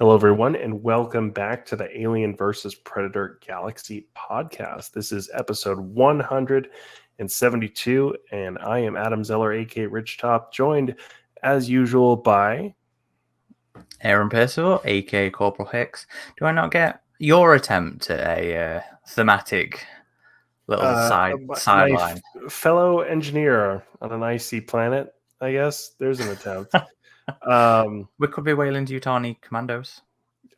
Hello, everyone, and welcome back to the Alien versus Predator Galaxy podcast. This is episode 172, and I am Adam Zeller, aka RidgeTop, joined as usual by Aaron Percival, aka Corporal Hicks. Do I not get your attempt at a thematic little sideline? Fellow engineer on an icy planet, I guess. There's an attempt. We could be Weyland-Yutani Commandos.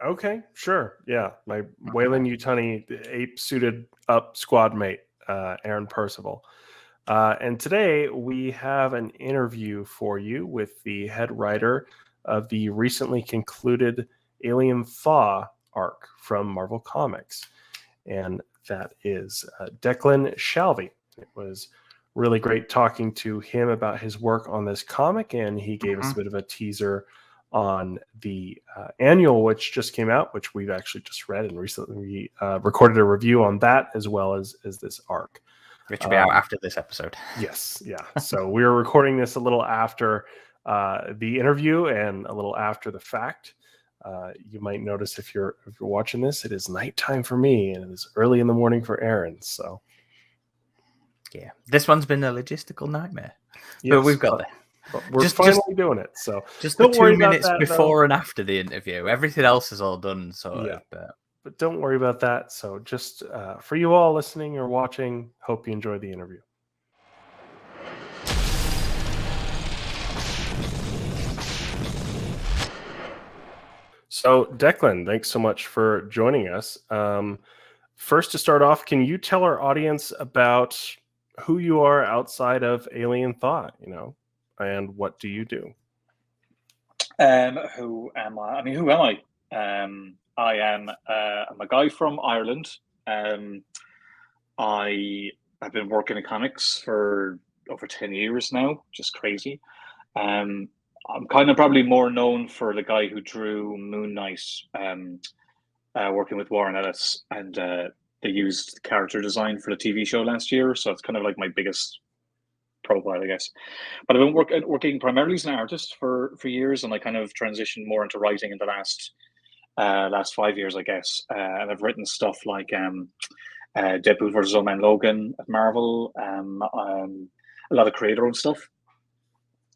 Okay, sure. Yeah, my Weyland-Yutani ape-suited up squad mate, Aaron Percival. And today we have an interview for you with the head writer of the recently concluded Alien Thaw arc from Marvel Comics. And that is Declan Shalvey. It was really great talking to him about his work on this comic, and he gave us a bit of a teaser on the annual, which just came out, which we've actually just read, and recently we recorded a review on that as well as this arc. Which will be out after this episode. Yes, yeah. So we are recording this a little after the interview and a little after the fact. You might notice if you're watching this, it is nighttime for me, and it is early in the morning for Aaron. So yeah, this one's been a logistical nightmare, yes, but we've got there. But we're finally doing it. So just don't worry 2 minutes that, before and after the interview. Everything else is all done. So yeah. But don't worry about that. So just for you all listening or watching, hope you enjoy the interview. So Declan, thanks so much for joining us. First, to start off, can you tell our audience about who you are outside of Alien Thaw, and what do you do? Who am I? I mean, who am I? I'm a guy from Ireland. I have been working in comics for over 10 years now, just crazy. I'm kind of probably more known for the guy who drew Moon Knight, working with Warren Ellis, and they used character design for the TV show last year. So it's kind of like my biggest profile, I guess. But I've been working primarily as an artist for years, and I kind of transitioned more into writing in the last 5 years, I guess. And I've written stuff like Deadpool vs. Old Man Logan at Marvel, a lot of creator-owned stuff.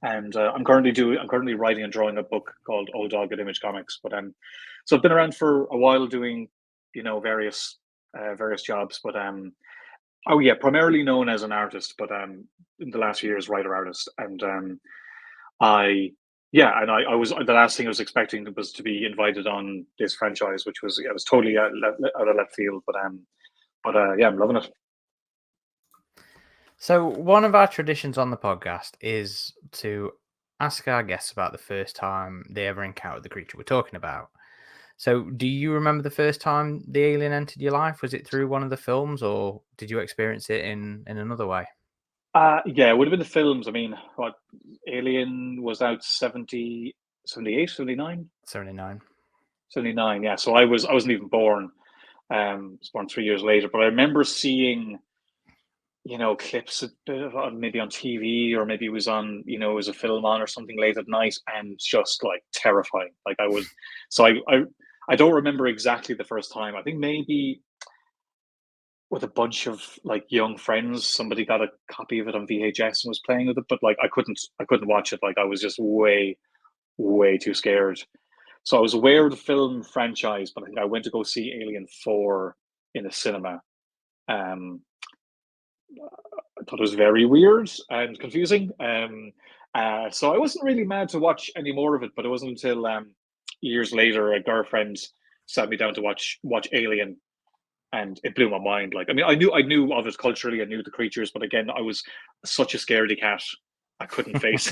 And I'm currently writing and drawing a book called Old Dog at Image Comics. But so I've been around for a while doing various jobs. But primarily known as an artist. But in the last few years, writer-artist. And I was, the last thing I was expecting was to be invited on this franchise, which was totally out of left field. But I'm loving it. So one of our traditions on the podcast is to ask our guests about the first time they ever encountered the creature we're talking about. So do you remember the first time the alien entered your life? Was it through one of the films, or did you experience it in another way? Yeah, it would have been the films. I mean, Alien was out 78, 79? 79. 79, yeah. So I wasn't even born. I was born 3 years later. But I remember seeing, clips maybe on TV, or maybe it was on, it was a film on or something late at night, and just like terrifying. Like I was, so I don't remember exactly the first time. I think maybe with a bunch of like young friends, somebody got a copy of it on VHS and was playing with it, but like I couldn't watch it. Like I was just way too scared. So I was aware of the film franchise, but I think I went to go see Alien 4 in the cinema. I thought it was very weird and confusing. So I wasn't really mad to watch any more of it, but it wasn't until years later a girlfriend sat me down to watch Alien, and it blew my mind. Like, I mean, I knew of it culturally, I knew the creatures, but again, I was such a scaredy cat. I couldn't face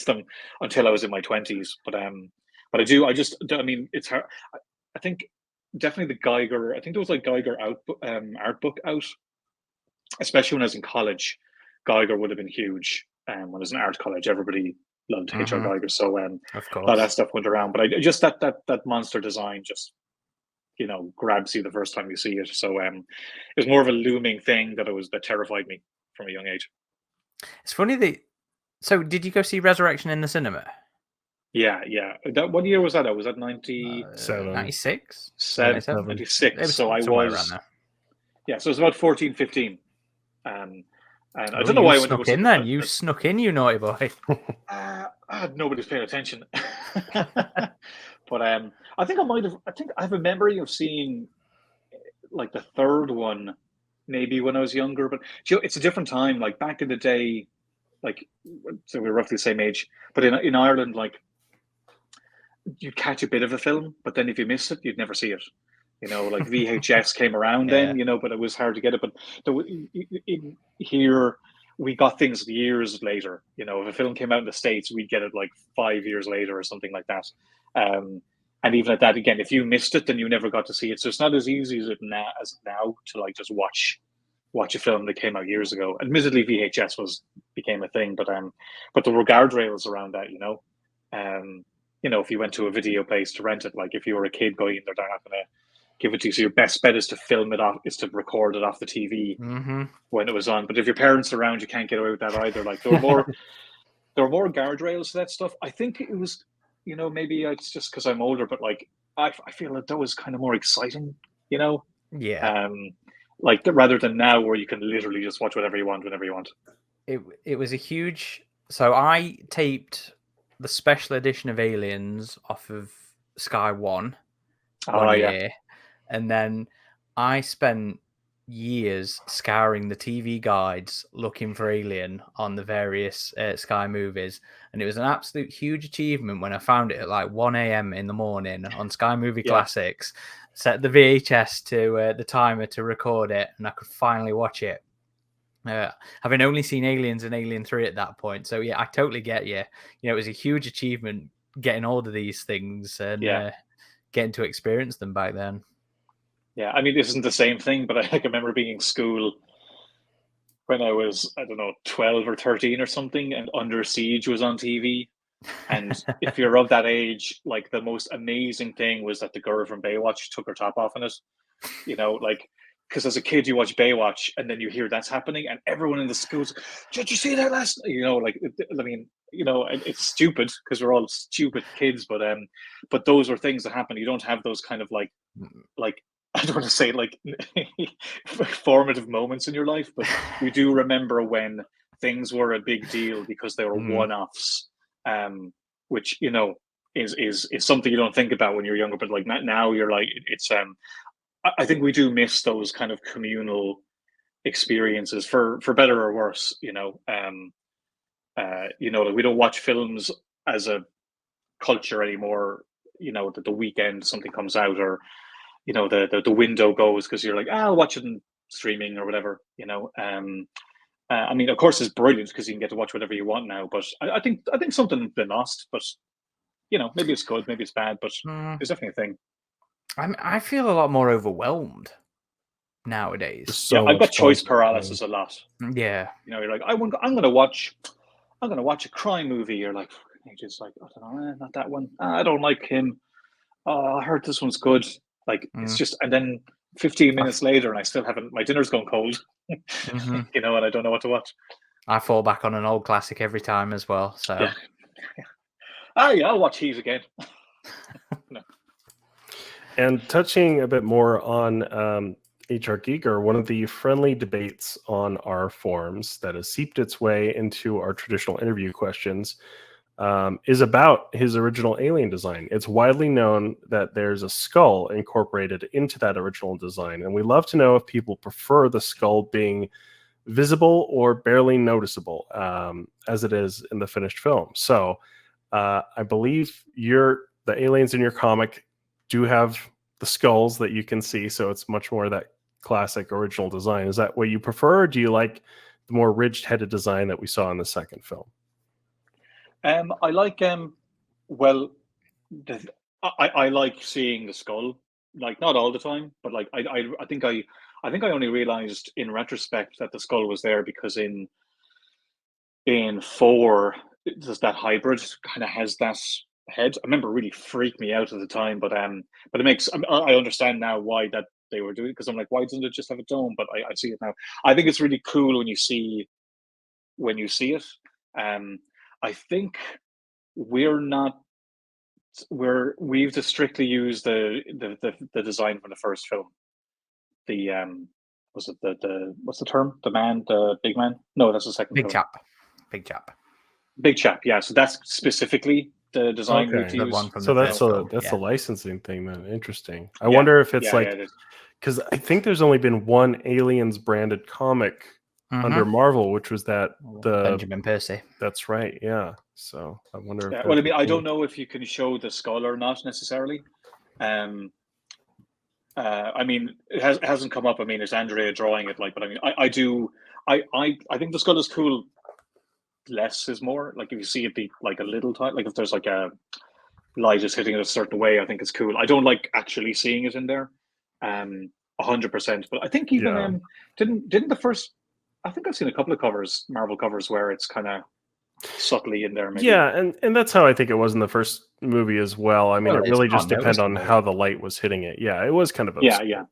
them until I was in my 20s. But I mean, it's hard. I think definitely the Geiger. I think there was like Geiger art book out, especially when I was in college. Geiger would have been huge. When I was in art college, everybody loved H.R. Geiger, so of course, a lot of that stuff went around. But I just that monster design just grabs you the first time you see it. So it was more of a looming thing that terrified me from a young age. It's funny that. So, did you go see Resurrection in the cinema? Yeah, yeah. What year was that? Was that 97, 96, 97. 96? It was So I somewhere around was, there. yeah, so it was about 14, 15. Um, and I Oh, don't know you why I went to go snuck see in then. You snuck in, you naughty boy. nobody's paying attention. But I think I have a memory of seeing like the third one maybe when I was younger, but it's a different time. Like back in the day, like so we're roughly the same age, but in Ireland, like you'd catch a bit of a film, but then if you missed it, you'd never see it. Like VHS came around Yeah. then, but it was hard to get it. But in here, we got things years later. If a film came out in the States, we'd get it like 5 years later or something like that. And even at that, again, if you missed it, then you never got to see it. So it's not as easy as now to like just watch a film that came out years ago. Admittedly, VHS became a thing, but there were guardrails around that. If you went to a video place to rent it, like if you were a kid going in there, they're not going to give it to you. So your best bet is to film it off, is to record it off the TV when it was on. But if your parents are around, you can't get away with that either. Like there were more guardrails to that stuff. I think it was, maybe it's just because I'm older, but like I feel that was kind of more exciting. Yeah. Like rather than now where you can literally just watch whatever you want whenever you want. It was a huge. So I taped the special edition of Aliens off of Sky One one year, and then I spent years scouring the TV guides looking for Alien on the various Sky movies, and it was an absolute huge achievement when I found it at like 1 a.m. in the morning on Sky Movie Classics. Set the VHS to the timer to record it, and I could finally watch it. Having only seen Aliens and Alien 3 at that point. So yeah, I totally get you. It was a huge achievement getting all of these things and getting to experience them back then. Yeah, I mean, this isn't the same thing, but I remember being in school when I was, I don't know, 12 or 13 or something, and Under Siege was on TV. And if you're of that age, like the most amazing thing was that the girl from Baywatch took her top off in it. Because as a kid you watch Baywatch and then you hear that's happening, and everyone in the schools, did you see that last? It's stupid because we're all stupid kids, but those were things that happen. You don't have those kind of like I don't want to say like formative moments in your life, but you do remember when things were a big deal because they were one-offs, which is something you don't think about when you're younger, but like now you're like it's I think we do miss those kind of communal experiences for better or worse. Like we don't watch films as a culture anymore. That the weekend something comes out, or the window goes because you're like, I'll watch it in streaming or whatever. I mean, of course, it's brilliant because you can get to watch whatever you want now. But I think something's been lost. But maybe it's good, maybe it's bad, but it's definitely a thing. I feel a lot more overwhelmed nowadays. So I've got choice paralysis a lot. Yeah, you're like, I'm gonna watch a crime movie. You're like, just like, I don't know, not that one. I don't like him. I heard this one's good. Like it's just, and then 15 minutes later, and I still haven't. My dinner's gone cold. And I don't know what to watch. I fall back on an old classic every time as well. So yeah. I'll watch Heat again. No. And touching a bit more on HR Giger, one of the friendly debates on our forums that has seeped its way into our traditional interview questions is about his original alien design. It's widely known that there's a skull incorporated into that original design, and we love to know if people prefer the skull being visible or barely noticeable, as it is in the finished film. So I believe the aliens in your comic do have the skulls that you can see, so it's much more that classic original design. Is that what you prefer, or do you like the more ridged-headed design that we saw in the second film? I like I like seeing the skull, like not all the time, but like I think I only realized in retrospect that the skull was there because in 4 that hybrid kind of has that head. I remember it really freaked me out at the time, but it makes I understand now why that they were doing it, because I'm like, why doesn't it just have a dome? But I see it now. I think it's really cool when you see it. I think we're not we've just strictly used the design from the first film. The was it the what's the term? The big man? No, that's the second Big film. chap. Big chap. Big chap, yeah. So that's specifically the design we've Okay. The used. one from So the that's first film. that's Yeah. a licensing thing then. Interesting. I Yeah. wonder if it's Yeah, like yeah, it is. because I think there's only been one Aliens branded comic under Marvel, which was the Benjamin Percy. That's right. Yeah. So I wonder if Yeah, well, I that's mean, a I cool- don't know if you can show the skull or not necessarily. I mean, it hasn't come up. I mean, it's Andrea drawing it, like, but I mean, I do. I think the skull is cool. Less is more. Like if you see it be like a little tight, like if there's like a light is hitting it a certain way, I think it's cool. I don't like actually seeing it in there, 100%. But I think even Yeah. didn't the first. I think I've seen a couple of covers, Marvel covers, where it's kind of subtly in there. Maybe. Yeah, and that's how I think it was in the first movie as well. I mean, Well, it it's really not just depended on noticeable. how the light was hitting it. Yeah, it was kind of Yeah, obscure.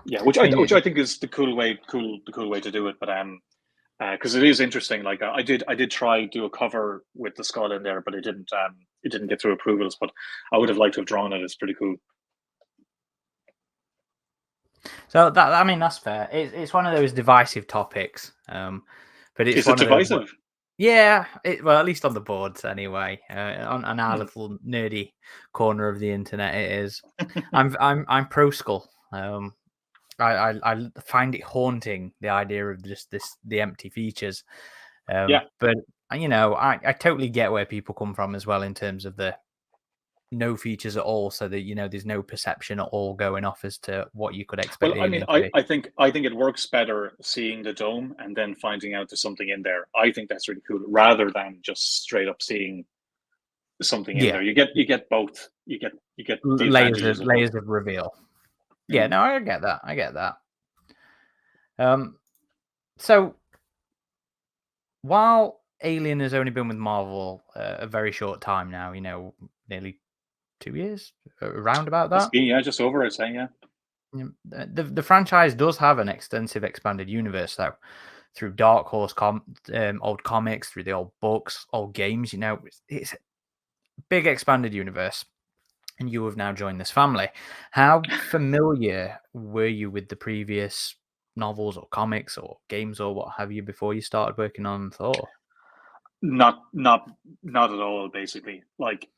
yeah. Which I think is the cool way to do it. But because it is interesting. Like I did try do a cover with the skull in there, but it didn't get through approvals. But I would have liked to have drawn it. It's pretty cool. So that, I mean, that's fair. It's one of those divisive topics. But it's Is one it of those. divisive? Yeah, well, at least on the boards anyway. On our Hmm. little nerdy corner of the internet, it is. I'm pro skull. I find it haunting, the idea of just the empty features. Yeah. But you know, I totally get where people come from as well in terms of the no features at all, so that you know there's no perception at all going off as to what you could expect. Well, I mean, Alien to be. I think it works better seeing the dome and then finding out there's something in there. I think that's really cool, rather than just straight up seing something in Yeah. there. You get both. You get the advantages layers of reveal. Yeah, no, I get that. So while Alien has only been with Marvel a very short time now, you know, nearly 2 years, around about that. Yeah, just over, I'd say, yeah. The franchise does have an extensive expanded universe, though, through Dark Horse old comics, through the old books, old games. You know, it's a big expanded universe, and you have now joined this family. How familiar were you with the previous novels or comics or games or what have you before you started working on Thaw? Not at all, basically. Like,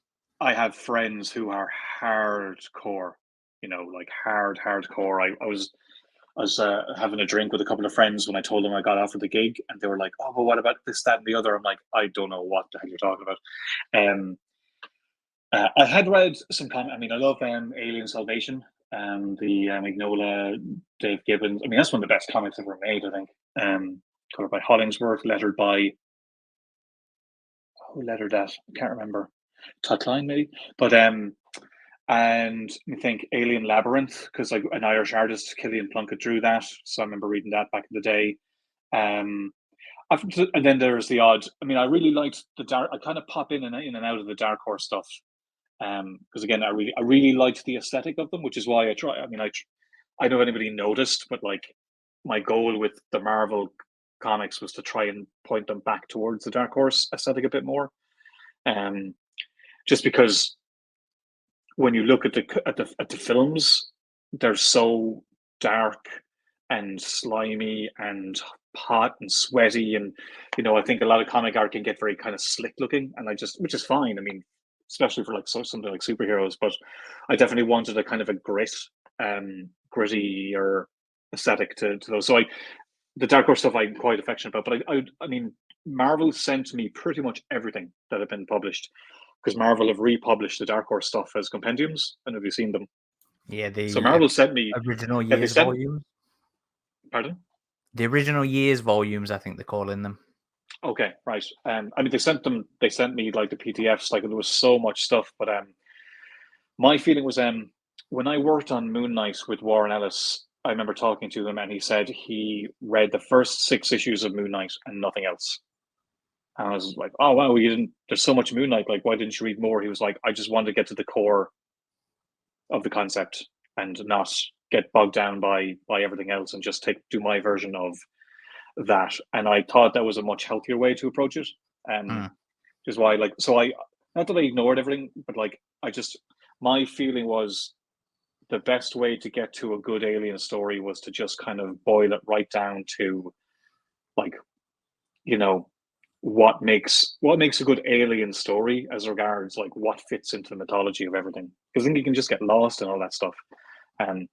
I have friends who are hardcore, you know, like hardcore. I was having a drink with a couple of friends when I told them I got offered the gig, and they were like, "Oh, but what about this, that, and the other?" I'm like, I don't know what the hell you're talking about. I had read some comics. I mean, I love Alien Salvation, the Mignola, Dave Gibbons. I mean, that's one of the best comics ever made, I think. Covered by Hollingsworth, lettered by who lettered that? I can't remember. Todd Klein, maybe. But and I think Alien Labyrinth, because like an Irish artist, Killian Plunkett, drew that. So I remember reading that back in the day. And then there's the odd. I mean, I really liked the dark. I kind of pop in and out of the Dark Horse stuff. Because again, I really liked the aesthetic of them, which is why I try. I mean, I don't know if anybody noticed, but like my goal with the Marvel comics was to try and point them back towards the Dark Horse aesthetic a bit more. Just because when you look at the films, they're so dark and slimy and hot and sweaty, and you know, I think a lot of comic art can get very kind of slick looking, and which is fine. I mean, especially for like something like superheroes, but I definitely wanted a kind of a gritty or aesthetic to those. So the Dark Horse stuff I'm quite affectionate about, but I mean, Marvel sent me pretty much everything that had been published, because Marvel have republished the Dark Horse stuff as compendiums. And have you seen them? Yeah, So Marvel sent me original years volumes. Pardon? The original years volumes, I think they're calling them. Okay, right. I mean, they sent me like the PDFs. Like, there was so much stuff, but my feeling was when I worked on Moon Knight with Warren Ellis, I remember talking to him, and he said he read the first 6 issues of Moon Knight and nothing else. And I was like, "Oh wow, you didn't? There's so much Moon Knight. Like, why didn't you read more?" He was like, "I just wanted to get to the core of the concept and not get bogged down by everything else, and just do my version of that." And I thought that was a much healthier way to approach it. Which is why, like, so not that I ignored everything, but like my feeling was the best way to get to a good Alien story was to just kind of boil it right down to, like, you know, what makes a good Alien story as regards like what fits into the mythology of everything. Because then you can just get lost and all that stuff. Um,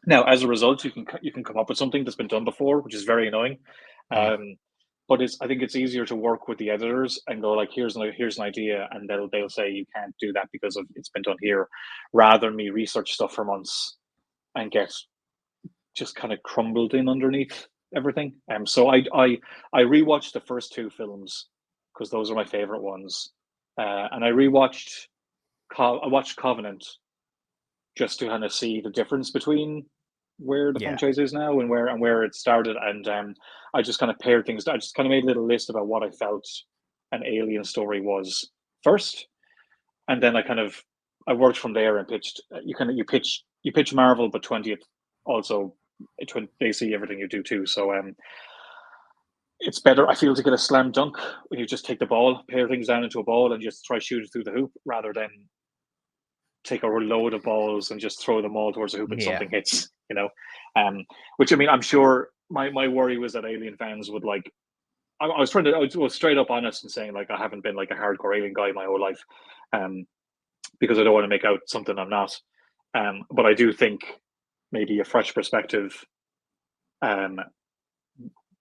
Now, as a result, you can come up with something that's been done before, which is very annoying. Mm. But I think it's easier to work with the editors and go like, here's an idea, and they'll say you can't do that because of it's been done here, rather than me research stuff for months and get just kind of crumbled in underneath everything. So I rewatched the first two films because those are my favorite ones, and I watched Covenant just to kind of see the difference between where the Yeah. franchise is now and where it started. And I just kind of paired things. I just kind of made a little list about what I felt an Alien story was first, and then I worked from there and pitched. You pitch Marvel, but 20th also they see everything you do too. So it's better, I feel, to get a slam dunk when you just take the ball, pair things down into a ball, and just try shoot it through the hoop, rather than take a load of balls and just throw them all towards the hoop and Yeah. something hits, which, I mean, I'm sure my worry was that Alien fans would like, I was straight up honest and saying like, I haven't been like a hardcore Alien guy my whole life, because I don't want to make out something I'm not. But I do think maybe a fresh perspective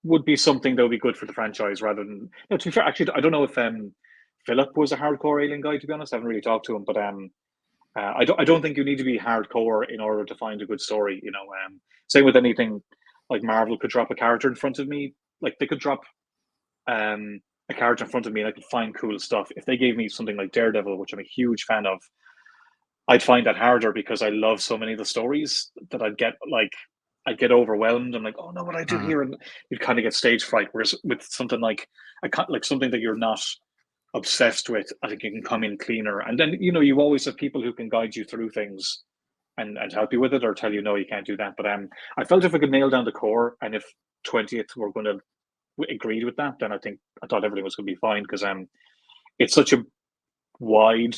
would be something that would be good for the franchise, rather than, to be fair, actually, I don't know if Philip was a hardcore Alien guy, to be honest. I haven't really talked to him, but I don't think you need to be hardcore in order to find a good story. Same with anything. Like Marvel could drop a character in front of me, like they could drop a character in front of me, and I could find cool stuff. If they gave me something like Daredevil, which I'm a huge fan of, I'd find that harder because I love so many of the stories that I'd get overwhelmed. I'm like, oh no, what I do here, and you'd kind of get stage fright. Whereas with something like something that you're not obsessed with, I think you can come in cleaner. And then you always have people who can guide you through things and help you with it, or tell you no, you can't do that. But I felt if I could nail down the core, and if 20th were going to agreed with that, then I thought everything was going to be fine, because it's such a wide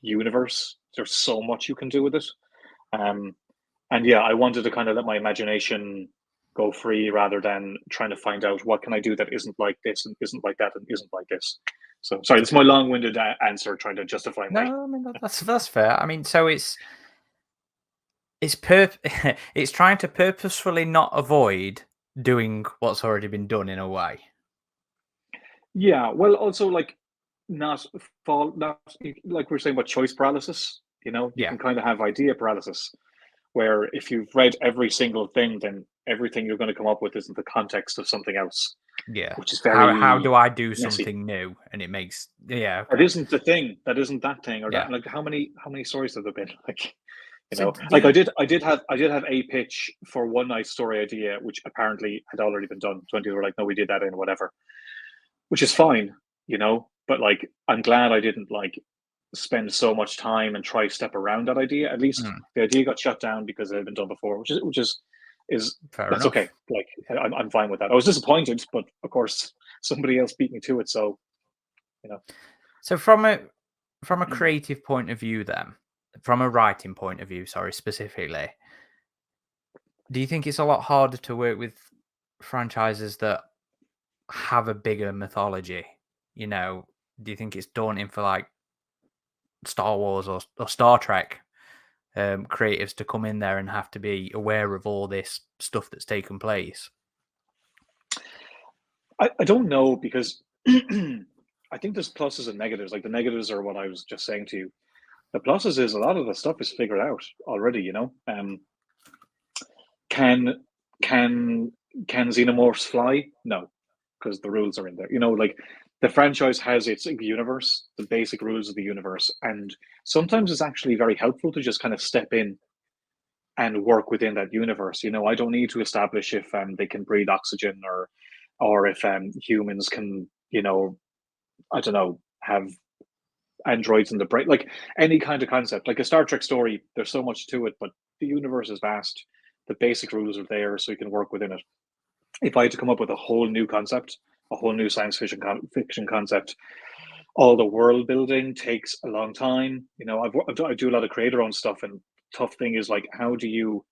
universe. There's so much you can do with it. And yeah, I wanted to kind of let my imagination go free, rather than trying to find out what can I do that isn't like this and isn't like that and isn't like this. So sorry, it's my long-winded answer trying to justify my. No, I mean that's fair. I mean, so it's it's trying to purposefully not avoid doing what's already been done in a way. Yeah, well, also like not like we're saying about choice paralysis. You Yeah. can kind of have idea paralysis, where if you've read every single thing, then everything you're going to come up with is in the context of something else. Yeah. Which is very how do I do messy. something new? And it makes Okay. That isn't the thing. That isn't that thing. Or Yeah. that, like how many stories have there been? Like, So like I did have a pitch for one nice story idea, which apparently had already been done. 20 were like, no, we did that in whatever, which is fine, but like, I'm glad I didn't like spend so much time and try step around that idea. At least the idea got shut down because it had been done before, which is fair that's enough. okay. Like, I'm fine with that. I was disappointed, but of course somebody else beat me to it. So, So from a creative point of view, then, from a writing point of view, sorry, specifically, do you think it's a lot harder to work with franchises that have a bigger mythology? Do you think it's daunting for like Star Wars or Star Trek creatives to come in there and have to be aware of all this stuff that's taken place? I don't know, because I think there's pluses and negatives. Like, the negatives are what I was just saying to you. The pluses is a lot of the stuff is figured out already. Can Xenomorphs fly? No, because the rules are in there. Like, the franchise has its universe, the basic rules of the universe, and sometimes it's actually very helpful to just kind of step in and work within that universe. I don't need to establish if they can breathe oxygen, or if humans can, I don't know, have androids in the brain, like any kind of concept, like a Star Trek story. There's so much to it, but the universe is vast. The basic rules are there, so you can work within it. If I had to come up with a whole new concept, a whole new science fiction concept, all the world building takes a long time. You know, I do a lot of creator-owned stuff, and tough thing is like, how do you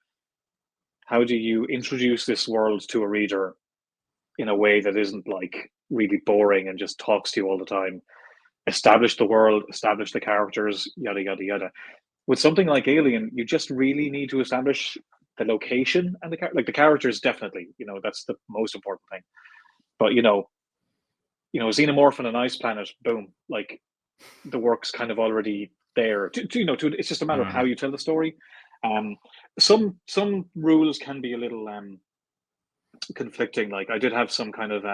introduce this world to a reader in a way that isn't like really boring and just talks to you all the time? Establish the world, establish the characters, yada yada yada. With something like Alien, you just really need to establish the location and the characters. Definitely, you know, that's the most important thing. But Xenomorph on an ice planet, boom, like the work's kind of already there. It's just a matter of how you tell the story. Some rules can be a little conflicting. Like I did have some kind of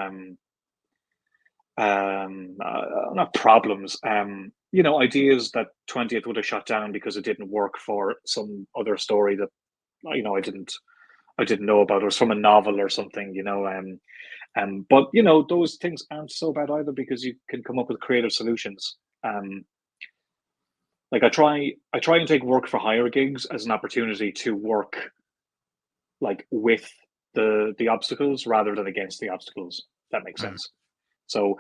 not problems, ideas that 20th would have shut down because it didn't work for some other story that I didn't know about. It was from a novel or something, but those things aren't so bad either, because you can come up with creative solutions. Like I try and take work for hire gigs as an opportunity to work like with the obstacles rather than against the obstacles. If that makes sense. So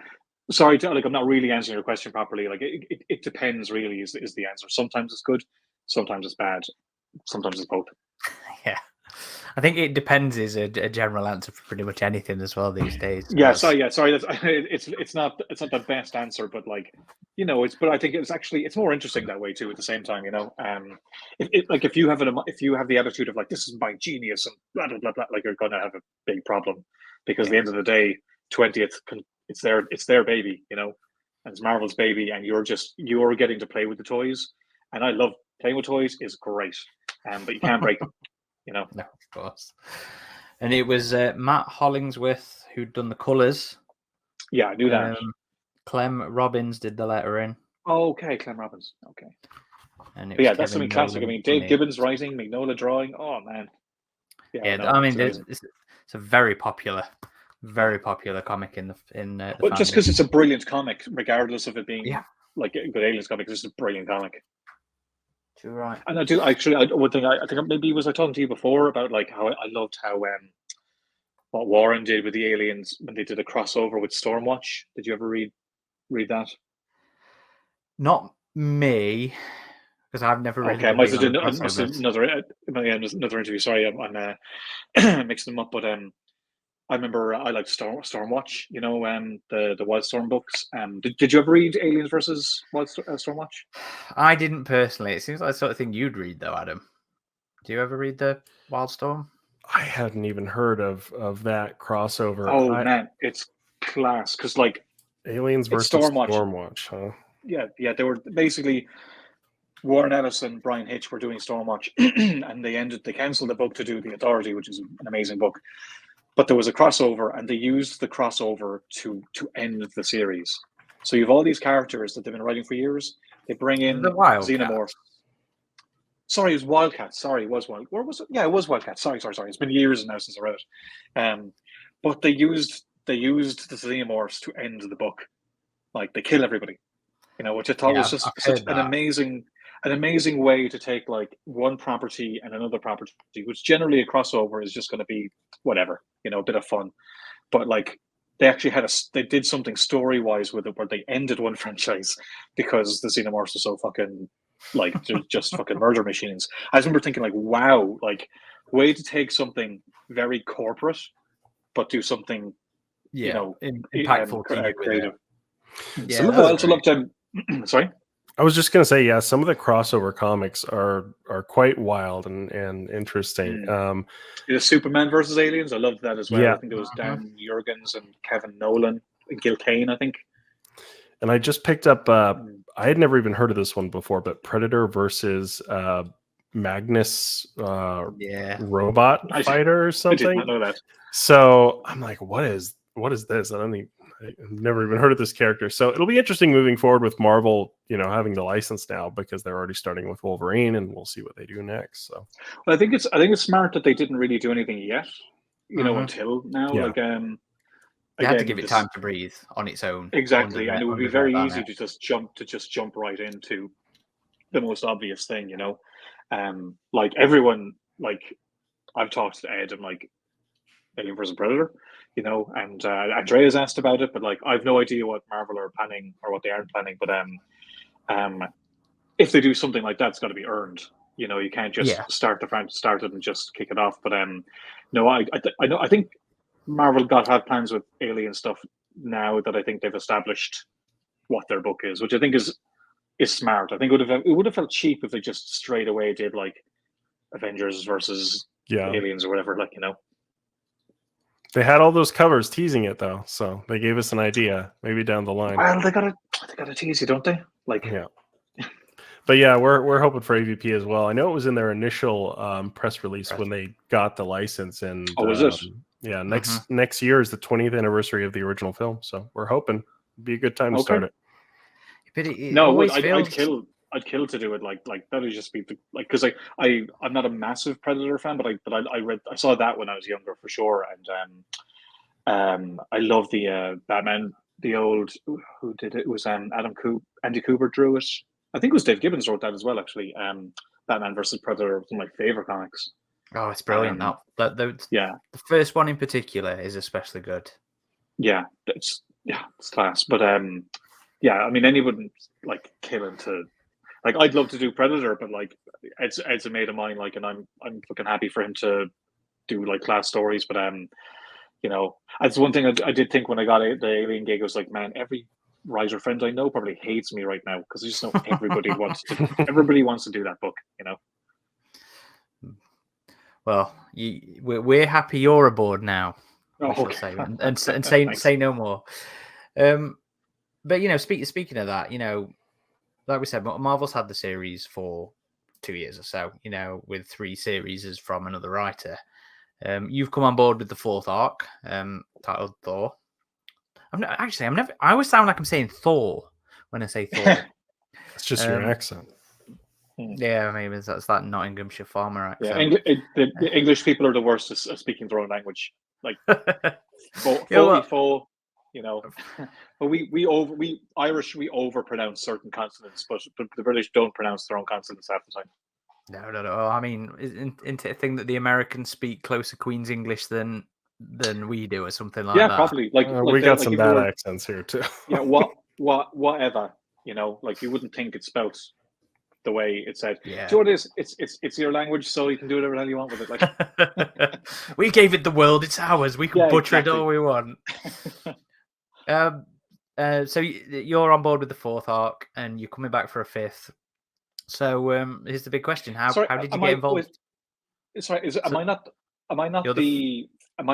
sorry I'm not really answering your question properly. Like it depends really is the answer. Sometimes it's good, sometimes it's bad, sometimes it's both. Yeah. I think it depends is a general answer for pretty much anything as well these days. Yeah, sorry. That's it's not the best answer, but but I think it's more interesting that way too. At the same time, if you have the attitude of like, this is my genius and blah blah blah, blah, like you're gonna have a big problem, because at the end of the day, 20th it's their baby, and it's Marvel's baby, and you're getting to play with the toys, and I love playing with toys. Is great, but you can't break them. No, of course. And it was Matt Hollingsworth who'd done the colours. Yeah, I knew that. Clem Robbins did the lettering. Oh, okay, Clem Robbins. Okay. And that's something classic. I mean, Dave Gibbons writing, Mignola drawing. Oh man. Yeah, I mean, it's a very popular comic in the. Well, just because it's a brilliant comic, regardless of it being like a good Aliens comic, it's just a brilliant comic. You're right. And I do actually. One thing I think maybe was I talking to you before about like how I loved how what Warren did with the Aliens when they did a crossover with Stormwatch. Did you ever read that? Not me, because I've never really. Okay, I must have done another interview. Sorry, I'm mixing them up. But I remember I liked Stormwatch. The Wildstorm books. Did you ever read Aliens versus Stormwatch? I didn't personally. It seems like the sort of thing you'd read, though, Adam. Do you ever read the Wildstorm? I hadn't even heard of that crossover. Oh man, it's class, because like Aliens versus Stormwatch, huh? Yeah, they were basically Warren Ellis and Brian Hitch were doing Stormwatch, and they canceled the book to do The Authority, which is an amazing book. But there was a crossover, and they used the crossover to end the series. So you have all these characters that they've been writing for years. They bring in the Xenomorph. Sorry, it was Wildcat. Sorry, it was Wildcat. Where was it? Yeah, it was Wildcat. Sorry. It's been years now since I read it. But they used the Xenomorphs to end the book. Like they kill everybody. Which I thought was just such an amazing way to take like one property and another property, which generally a crossover is just going to be whatever, a bit of fun. But like they actually they did something story wise with it where they ended one franchise because the Xenomorphs are so fucking like they're just fucking murder machines. I remember thinking like, wow, like way to take something very corporate but do something impactful, creative. Yeah, I also loved sorry. I was just gonna say, some of the crossover comics are quite wild and interesting. The Superman versus Aliens, I loved that as well. Yeah. I think it was Dan Jurgens and Kevin Nolan and Gil Kane, I think. And I just picked up. I had never even heard of this one before, but Predator versus Magnus robot fighter or something. I did not know that. So I'm like, what is this? I've never even heard of this character. So it'll be interesting moving forward with Marvel, having the license now, because they're already starting with Wolverine, and we'll see what they do next. So, well, I think it's smart that they didn't really do anything yet, until now. Yeah. Like, they had to give it time to breathe on its own. Exactly, and it would be very easy to just jump right into the most obvious thing, like everyone, like I've talked to Ed and like Alien vs Predator. and Andrea's asked about it, but like I've no idea what Marvel are planning or what they aren't planning. But if they do something like that, it's got to be earned. You can't just start it and just kick it off. But no, I know. I think Marvel have plans with Alien stuff now that I think they've established what their book is, which I think is smart. I think it would have felt cheap if they just straight away did like Avengers versus Aliens or whatever. Like they had all those covers teasing it though, so they gave us an idea. Maybe down the line. Well, they gotta tease you, don't they? Like yeah. But yeah, we're hoping for AvP as well. I know it was in their initial press release when they got the license, and is it? Yeah, next year is the 20th anniversary of the original film, so we're hoping it'd be a good time to start it. But I'd kill to do it like that would just be because I'm not a massive Predator fan, but I saw that when I was younger for sure, and I love the Batman, the old who did it, it was Andy Cooper drew it. I think it was Dave Gibbons wrote that as well, actually. Batman versus Predator was one of my favorite comics. Oh, it's brilliant! The first one in particular is especially good. Yeah, it's class. But yeah, I mean, anyone like killing to like. I'd love to do Predator, but like, it's a mate of mine. Like, and I'm fucking happy for him to do like class stories. But that's one thing I did think when I got the Alien gig. I was like, man, every writer friend I know probably hates me right now because I just know everybody wants to do that book. Well, we're happy you're aboard now. Oh, say, and say no more. But speaking of that, like we said, Marvel's had the series for 2 years or so. With 3 series from another writer. You've come on board with the 4th arc, titled Thaw. I always sound like I'm saying Thor when I say Thor. It's just your accent. Yeah, maybe that's that Nottinghamshire farmer accent. Yeah, the English people are the worst at speaking their own language. Like, but we Irish overpronounce certain consonants, but the British don't pronounce their own consonants half the time. No. I mean, isn't it a thing that the Americans speak closer Queen's English than we do, or something like that? Yeah, probably. Like we got some bad accents here too. Yeah, whatever. Like you wouldn't think it's spelt the way it's said. Yeah. Do you know what it is? It's your language, so you can do whatever the hell you want with it. Like we gave it the world; it's ours. We can butcher it all we want. So you're on board with the 4th arc, and you're coming back for a 5th. So here's the big question: How did you get involved? Am I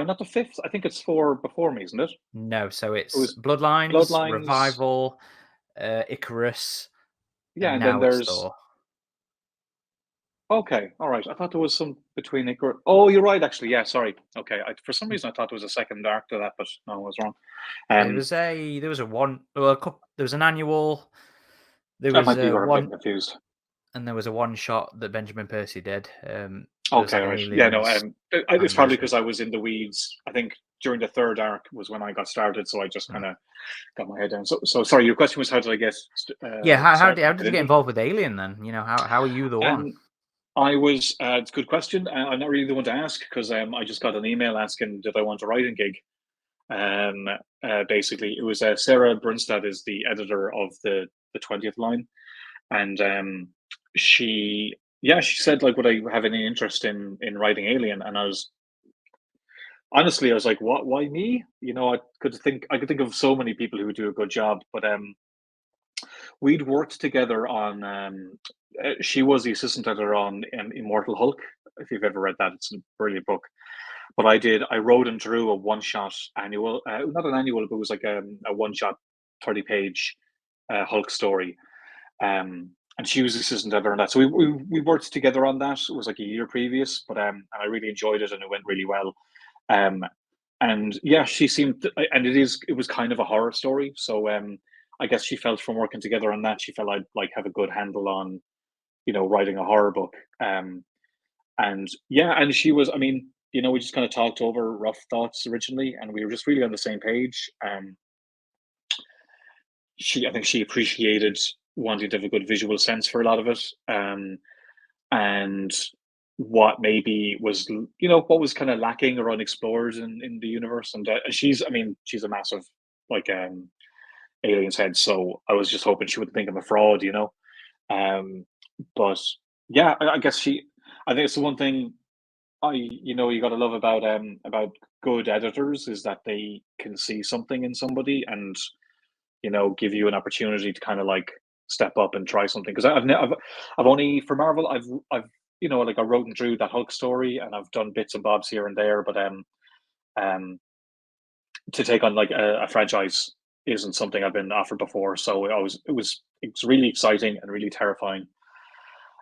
not the 5th? I think it's 4 before me, isn't it? No, so it was Bloodlines, Revival, Icarus. Yeah, and then there's Thor. Okay, all right. I thought there was some between Icarus. Oh, you're right, actually. Yeah, sorry. Okay, for some reason I thought there was a second arc to that, but no, I was wrong. There was an annual. There was one confused. And there was a one-shot that Benjamin Percy did. Okay, right. Yeah, no. It's probably because I was in the weeds. I think during the 3rd arc was when I got started, so I just kind of got my head down. So sorry. Your question was how did I get? How did you get involved with Alien then? How are you the one? I was. It's a good question. I'm not really the one to ask because I just got an email asking did I want a writing gig. Basically, it was Sarah Brunstad is the editor of the 20th line, and she said like would I have any interest in writing Alien, and I was like what, why me? I could think of so many people who would do a good job, but we'd worked together on she was the assistant editor on Immortal Hulk, if you've ever read that. It's a brilliant book. But I wrote and drew a one-shot annual, not an annual, but it was like a one-shot 30-page Hulk story. And she was the assistant editor on that. So we worked together on that. It was like a year previous, but and I really enjoyed it and it went really well. And yeah, she seemed, and it was kind of a horror story. So I guess she felt from working together on that, she felt I'd like have a good handle on, writing a horror book. And yeah, and she was, I mean, we just kind of talked over rough thoughts originally, and we were just really on the same page. I think she appreciated wanting to have a good visual sense for a lot of it. And what maybe was, what was kind of lacking or unexplored in the universe. And she's a massive like aliens head, so I was just hoping she wouldn't think I'm a fraud, but yeah, I guess I think it's the one thing you got to love about good editors is that they can see something in somebody and give you an opportunity to kind of like step up and try something. Because I've only for Marvel I've like I wrote and drew that Hulk story, and I've done bits and bobs here and there, but um to take on like a franchise isn't something I've been offered before. So it's really exciting and really terrifying,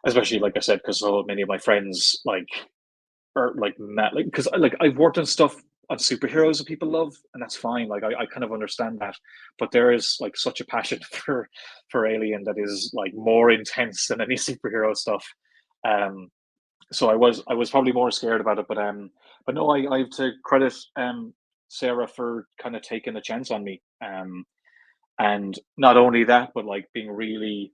especially like I said, because so many of my friends or like Matt, like because like I've worked on stuff on superheroes that people love, and that's fine. Like I kind of understand that, but there is like such a passion for Alien that is like more intense than any superhero stuff. Um, so I was probably more scared about it, but no, I have to credit Sarah for kind of taking a chance on me, and not only that, but like being really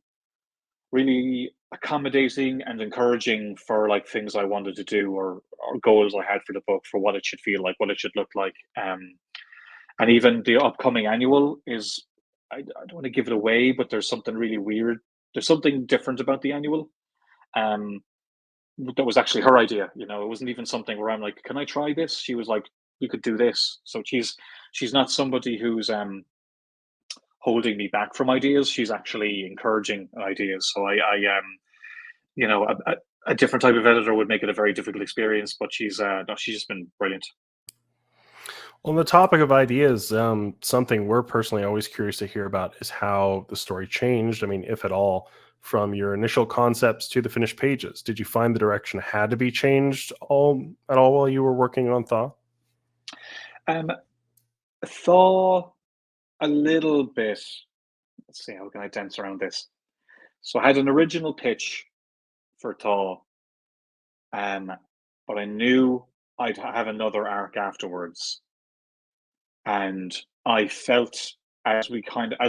really accommodating and encouraging for like things I wanted to do, or goals I had for the book, for what it should feel like, what it should look like. And even the upcoming annual is, I don't want to give it away, but there's something really weird. There's something different about the annual. Um, that was actually her idea. It wasn't even something where I'm like, can I try this? She was like, you could do this. So she's not somebody who's holding me back from ideas. She's actually encouraging ideas. So a different type of editor would make it a very difficult experience, but she's just been brilliant. On the topic of ideas, something we're personally always curious to hear about is how the story changed. I mean, if at all, from your initial concepts to the finished pages. Did you find the direction had to be changed at all while you were working on Thaw? Thaw, a little bit. Let's see, how can I dance around this? So I had an original pitch for Thaw, but I knew I'd have another arc afterwards, and I felt as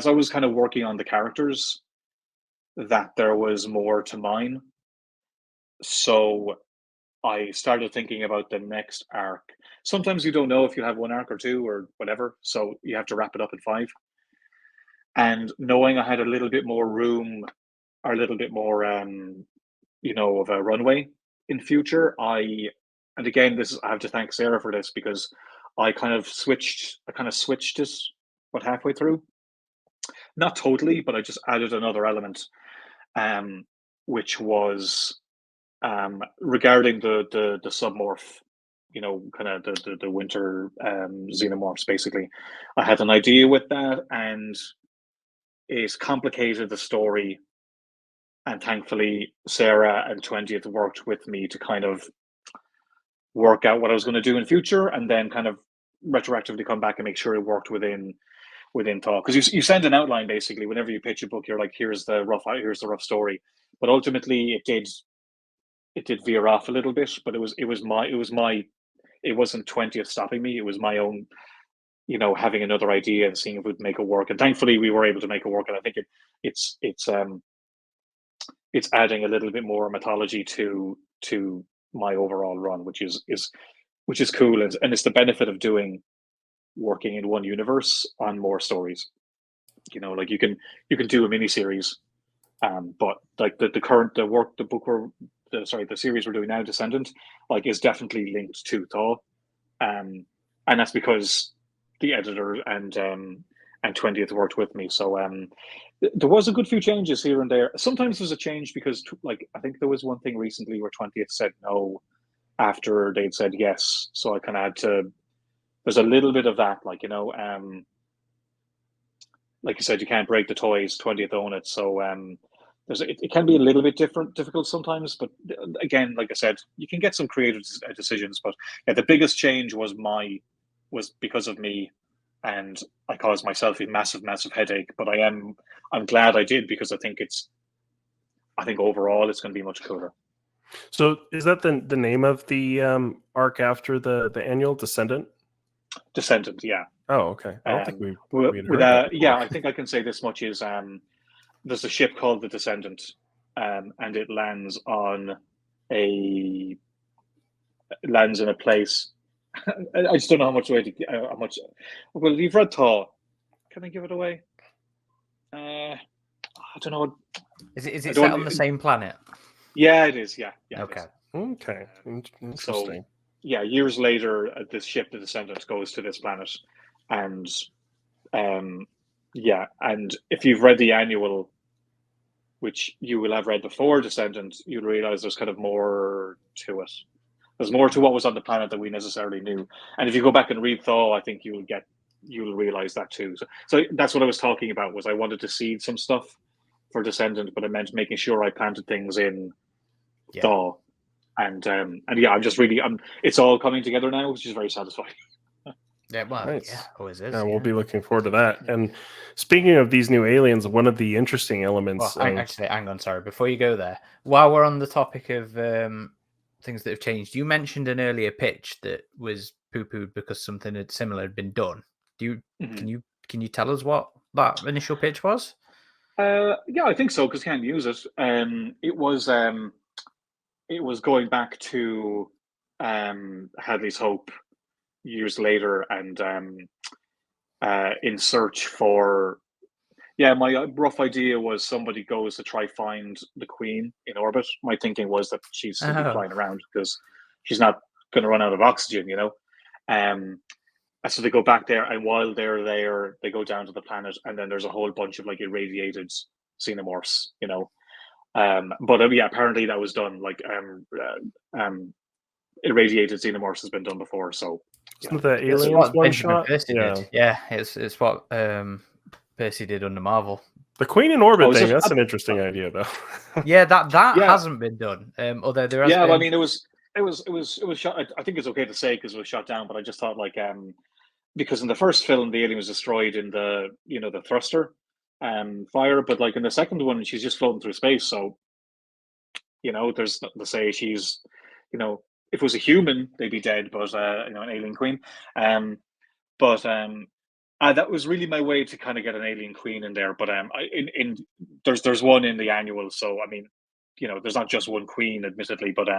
I was kind of working on the characters that there was more to mine. So I started thinking about the next arc. Sometimes you don't know if you have one arc or two or whatever, so you have to wrap it up in 5. And knowing I had a little bit more room, or a little bit more, of a runway in future, and again, I have to thank Sarah for this, because I kind of switched it, but halfway through, not totally, but I just added another element, which was regarding the submorph, kind of the winter xenomorphs. Basically, I had an idea with that, and it complicated the story. And thankfully, Sarah and 20th worked with me to kind of work out what I was going to do in future, and then kind of retroactively come back and make sure it worked within Thaw. Because you send an outline basically whenever you pitch a book. You're like, here's the rough story, but ultimately it did veer off a little bit. But it wasn't 20th stopping me. It was my own, having another idea and seeing if we'd make it work. And thankfully, we were able to make it work. And I think it's adding a little bit more mythology to my overall run, which is cool, and it's the benefit of working in one universe on more stories. Like you can do a mini series, but like the series we're doing now, Descendant, like is definitely linked to Thaw, and that's because the editor and 20th worked with me. So there was a good few changes here and there. Sometimes there's a change because, like, I think there was one thing recently where 20th said no after they'd said yes. So I kind of had to. There's a little bit of that, like like you said, you can't break the toys. 20th own it, so it can be a little bit difficult sometimes. But again, like I said, you can get some creative decisions. But yeah, the biggest change was because of me. And I caused myself a massive headache, but I'm glad I did, because I think overall it's going to be much cooler. So is that the name of the arc after the annual Descendant? Descendant, yeah. Oh, okay. I don't think we heard that before. Yeah, I think I can say this much is there's a ship called the Descendant, and it lands on a lands in a place. I just don't know how much way to how much. Well, you've read Thaw. Can I give it away? I don't know. Is I it don't- set on the same planet? Yeah, it is. Yeah, it Okay. is. Okay. Interesting. So, yeah, years later, this ship, the Descendant, goes to this planet, and yeah, and if you've read the annual, which you will have read before Descendant, you'll realize there's kind of more to it. There's more to what was on the planet than we necessarily knew. And if you go back and read Thaw, I think you'll realize that too. So that's what I was talking about. Was I wanted to seed some stuff for Descendant, but I meant making sure I planted things in Thaw. And yeah, it's all coming together now, which is very satisfying. Yeah, well, Nice. yeah, always is. Yeah, we'll be looking forward to that. And speaking of these new aliens, one of the interesting elements. Well, actually, hang on, sorry. Before you go there, while we're on the topic of things that have changed, you mentioned an earlier pitch that was poo-pooed because something similar had been done. Can you tell us what that initial pitch was? Yeah, I think so because can't use it. It was going back to Hadley's Hope years later, and in search for. Yeah, my rough idea was somebody goes to try find the Queen in orbit. My thinking was that she's simply flying around because she's not going to run out of oxygen, you know. So they go back there, and while they're there, they go down to the planet, and then there's a whole bunch of like irradiated xenomorphs, you know. But yeah, apparently that was done. Like irradiated xenomorphs has been done before. So isn't the It's aliens what one Benjamin shot? Percy did. Yeah, it's what Percy did under Marvel. The Queen in orbit thing, that's an interesting idea, though. Yeah, that hasn't been done. Although there has been... I mean, it was shot. I think it's okay to say because it was shot down, but I just thought like because in the first film the alien was destroyed in the the thruster fire, but like in the second one she's just floating through space, so there's nothing to say she's if it was a human they'd be dead, but an alien queen. But that was really my way to kind of get an alien queen in there. But there's one in the annual, so I mean, there's not just one queen, admittedly. But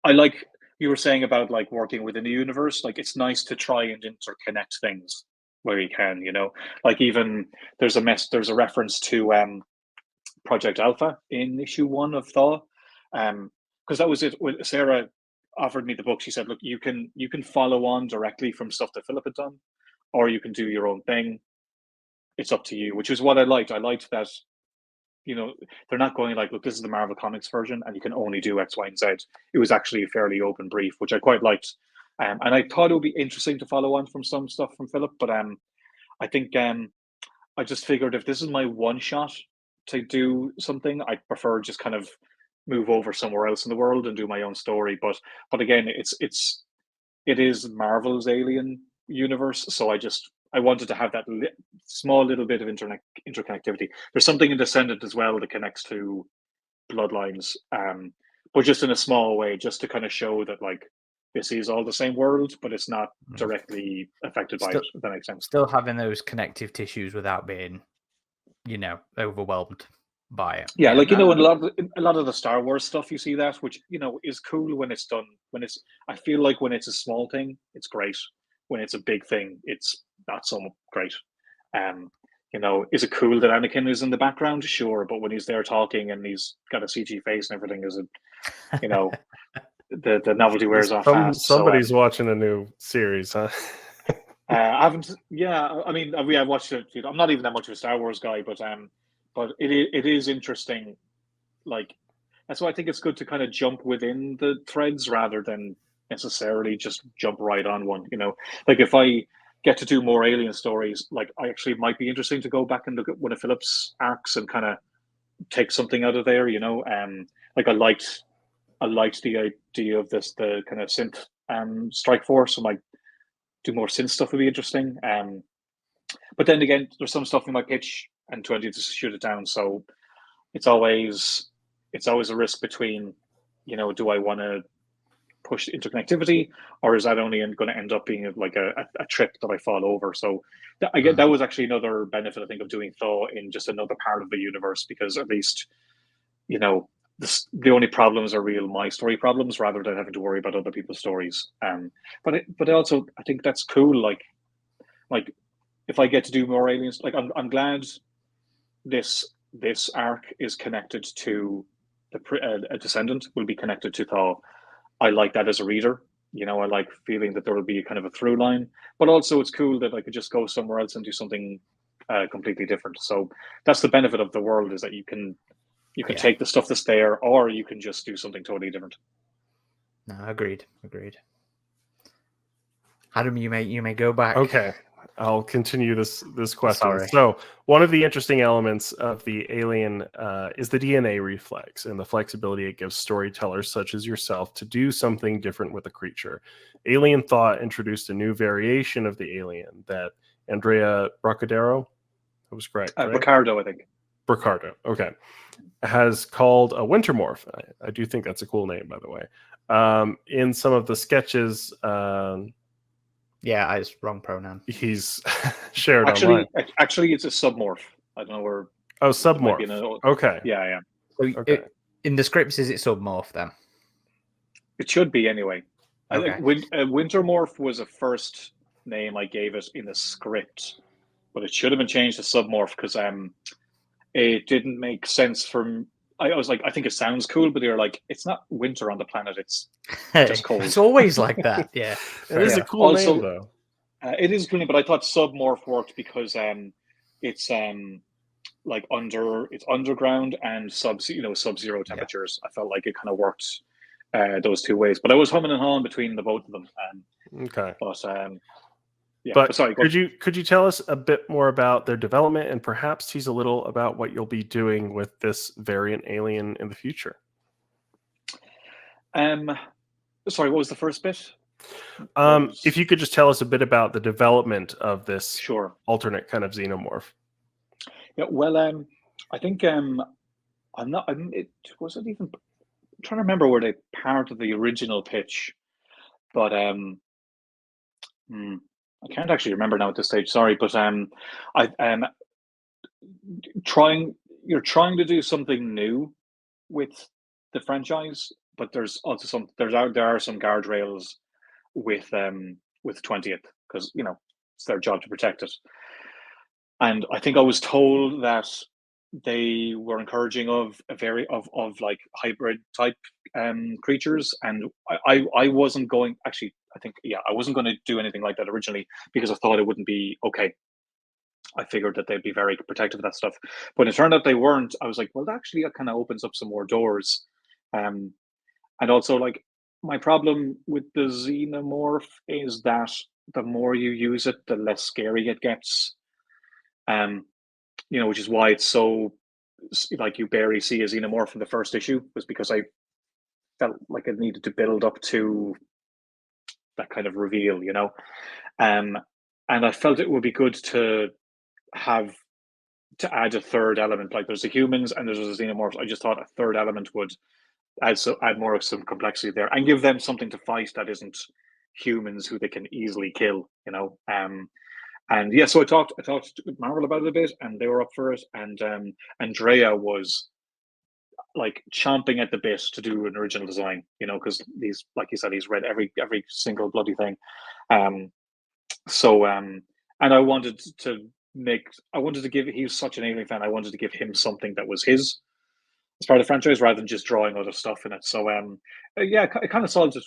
I like you were saying about like working within the universe. Like it's nice to try and interconnect things where you can. Like even there's a reference to Project Alpha in issue 1 of Thaw, because that was it. When Sarah offered me the book, she said, "Look, you can follow on directly from stuff that Philip had done, or you can do your own thing. It's up to you," which is what I liked. I liked that, they're not going like, "Look, this is the Marvel Comics version, and you can only do X, Y, and Z." It was actually a fairly open brief, which I quite liked. And I thought it would be interesting to follow on from some stuff from Philip, but I think I just figured if this is my one shot to do something, I prefer just kind of move over somewhere else in the world and do my own story. But again, it is Marvel's Alien universe, so I wanted to have that small little bit of interconnectivity. There's something in Descendant as well that connects to Bloodlines, but just in a small way, just to kind of show that like this is all the same world, but it's not directly affected by it. If that makes sense. Still having those connective tissues without being, overwhelmed by it. Yeah, like in a lot of the Star Wars stuff, you see that, which is cool when it's done. I feel like when it's a small thing, it's great. When it's a big thing, it's not so great. Is it cool that Anakin is in the background? Sure, but when he's there talking and he's got a CG face and everything, the novelty wears off fast. Somebody's watching a new series, huh? I haven't. Yeah, I mean, I watched it. I'm not even that much of a Star Wars guy, but it is interesting. Like that's why I think it's good to kind of jump within the threads rather than necessarily just jump right on one. Like if I get to do more alien stories, like I actually might be interesting to go back and look at one of Philip's arcs and kind of take something out of there. Like I liked the idea of the kind of synth strike force. So like do more synth stuff would be interesting. But then again, there's some stuff in my pitch and 20 to shoot it down. So it's always a risk between, do I want to push interconnectivity, or is that only going to end up being like a trip that I fall over? So that was actually another benefit I think of doing Thaw in just another part of the universe, because at least the only problems are real my story problems rather than having to worry about other people's stories. But also I think that's cool. Like if I get to do more aliens, like I'm glad this arc is connected to a descendant will be connected to Thaw. I like that as a reader. I like feeling that there will be kind of a through line, but also it's cool that I could just go somewhere else and do something completely different. So that's the benefit of the world, is that you can take the stuff that's there, or you can just do something totally different. No, agreed. Adam, you may go back. Okay, I'll continue this question. Sorry. So one of the interesting elements of the alien is the DNA reflex and the flexibility it gives storytellers such as yourself to do something different with a creature. Alien Thought introduced a new variation of the alien that Andrea Brocadero, that was correct, right? Ricardo, I think. Ricardo, okay, has called a Wintermorph. I do think that's a cool name, by the way. In some of the sketches, yeah, it's wrong pronoun. he's shared online. Actually, it's a submorph. I don't know where. Oh, submorph. Okay. Yeah. So Okay. In the scripts, is it submorph then? It should be anyway. Okay. I think Wintermorph was a first name I gave it in the script, but it should have been changed to submorph because it didn't make sense for. I was like, I think it sounds cool, but they're like, it's not winter on the planet; it's just cold. It's always like that. Yeah, It is a cool name, though. It is cool, but I thought submorph worked because it's like it's underground and sub-zero temperatures. I felt like it kind of worked those two ways, but I was humming and hawing between the both of them. Okay, but sorry, could you tell us a bit more about their development and perhaps tease a little about what you'll be doing with this variant alien in the future? Sorry, what was the first bit? If you could just tell us a bit about the development of this alternate kind of xenomorph. Yeah, well, I think was it even. I'm trying to remember where they part of the original pitch, but I can't actually remember now at this stage. Sorry, but you're trying to do something new with the franchise, but there's also there are some guardrails with 20th because it's their job to protect it. And I think I was told that they were encouraging of like hybrid type creatures, and I wasn't going. Actually, I wasn't going to do anything like that originally because I thought it wouldn't be okay. I figured that they'd be very protective of that stuff, but it turned out they weren't. I was like, well, actually, that kind of opens up some more doors, and also like my problem with the Xenomorph is that the more you use it, the less scary it gets. Which is why it's so like you barely see a Xenomorph in the first issue, was because I felt like it needed to build up to that kind of reveal, and I felt it would be good to add a third element. Like there's the humans and there's the Xenomorphs. I just thought a third element would add more of some complexity there and give them something to fight that isn't humans who they can easily kill, And yeah, so I talked with Marvel about it a bit, and they were up for it. And Andrea was like chomping at the bit to do an original design, because he's, like you said, he's read every single bloody thing. And I wanted to give. He was such an Alien fan. I wanted to give him something that was his as part of the franchise, rather than just drawing other stuff in it. So it kind of solved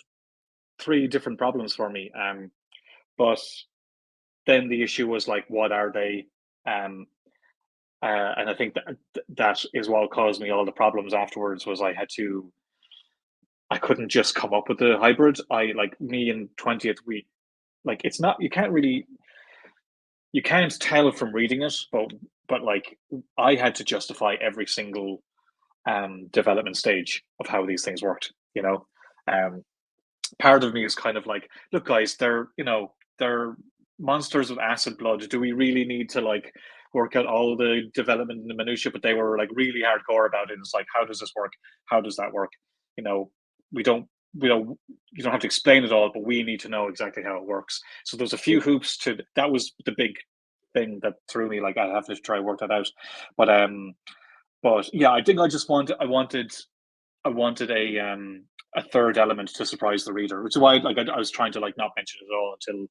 3 different problems for me. But then the issue was like, what are they? And I think that is what caused me all the problems afterwards. Was I couldn't just come up with the hybrid. Me and 20th, it's not, you can't tell from reading it, but like I had to justify every single development stage of how these things worked. Part of me is kind of like, look, guys, they're monsters with acid blood. Do we really need to like work out all the development and the minutiae? But they were like really hardcore about it. It's like, how does this work? How does that work? You don't have to explain it all, but we need to know exactly how it works. So there's a few hoops that was the big thing that threw me. Like, I have to try work that out. But yeah, I think I wanted I wanted a third element to surprise the reader, which is why I was trying to not mention it at all until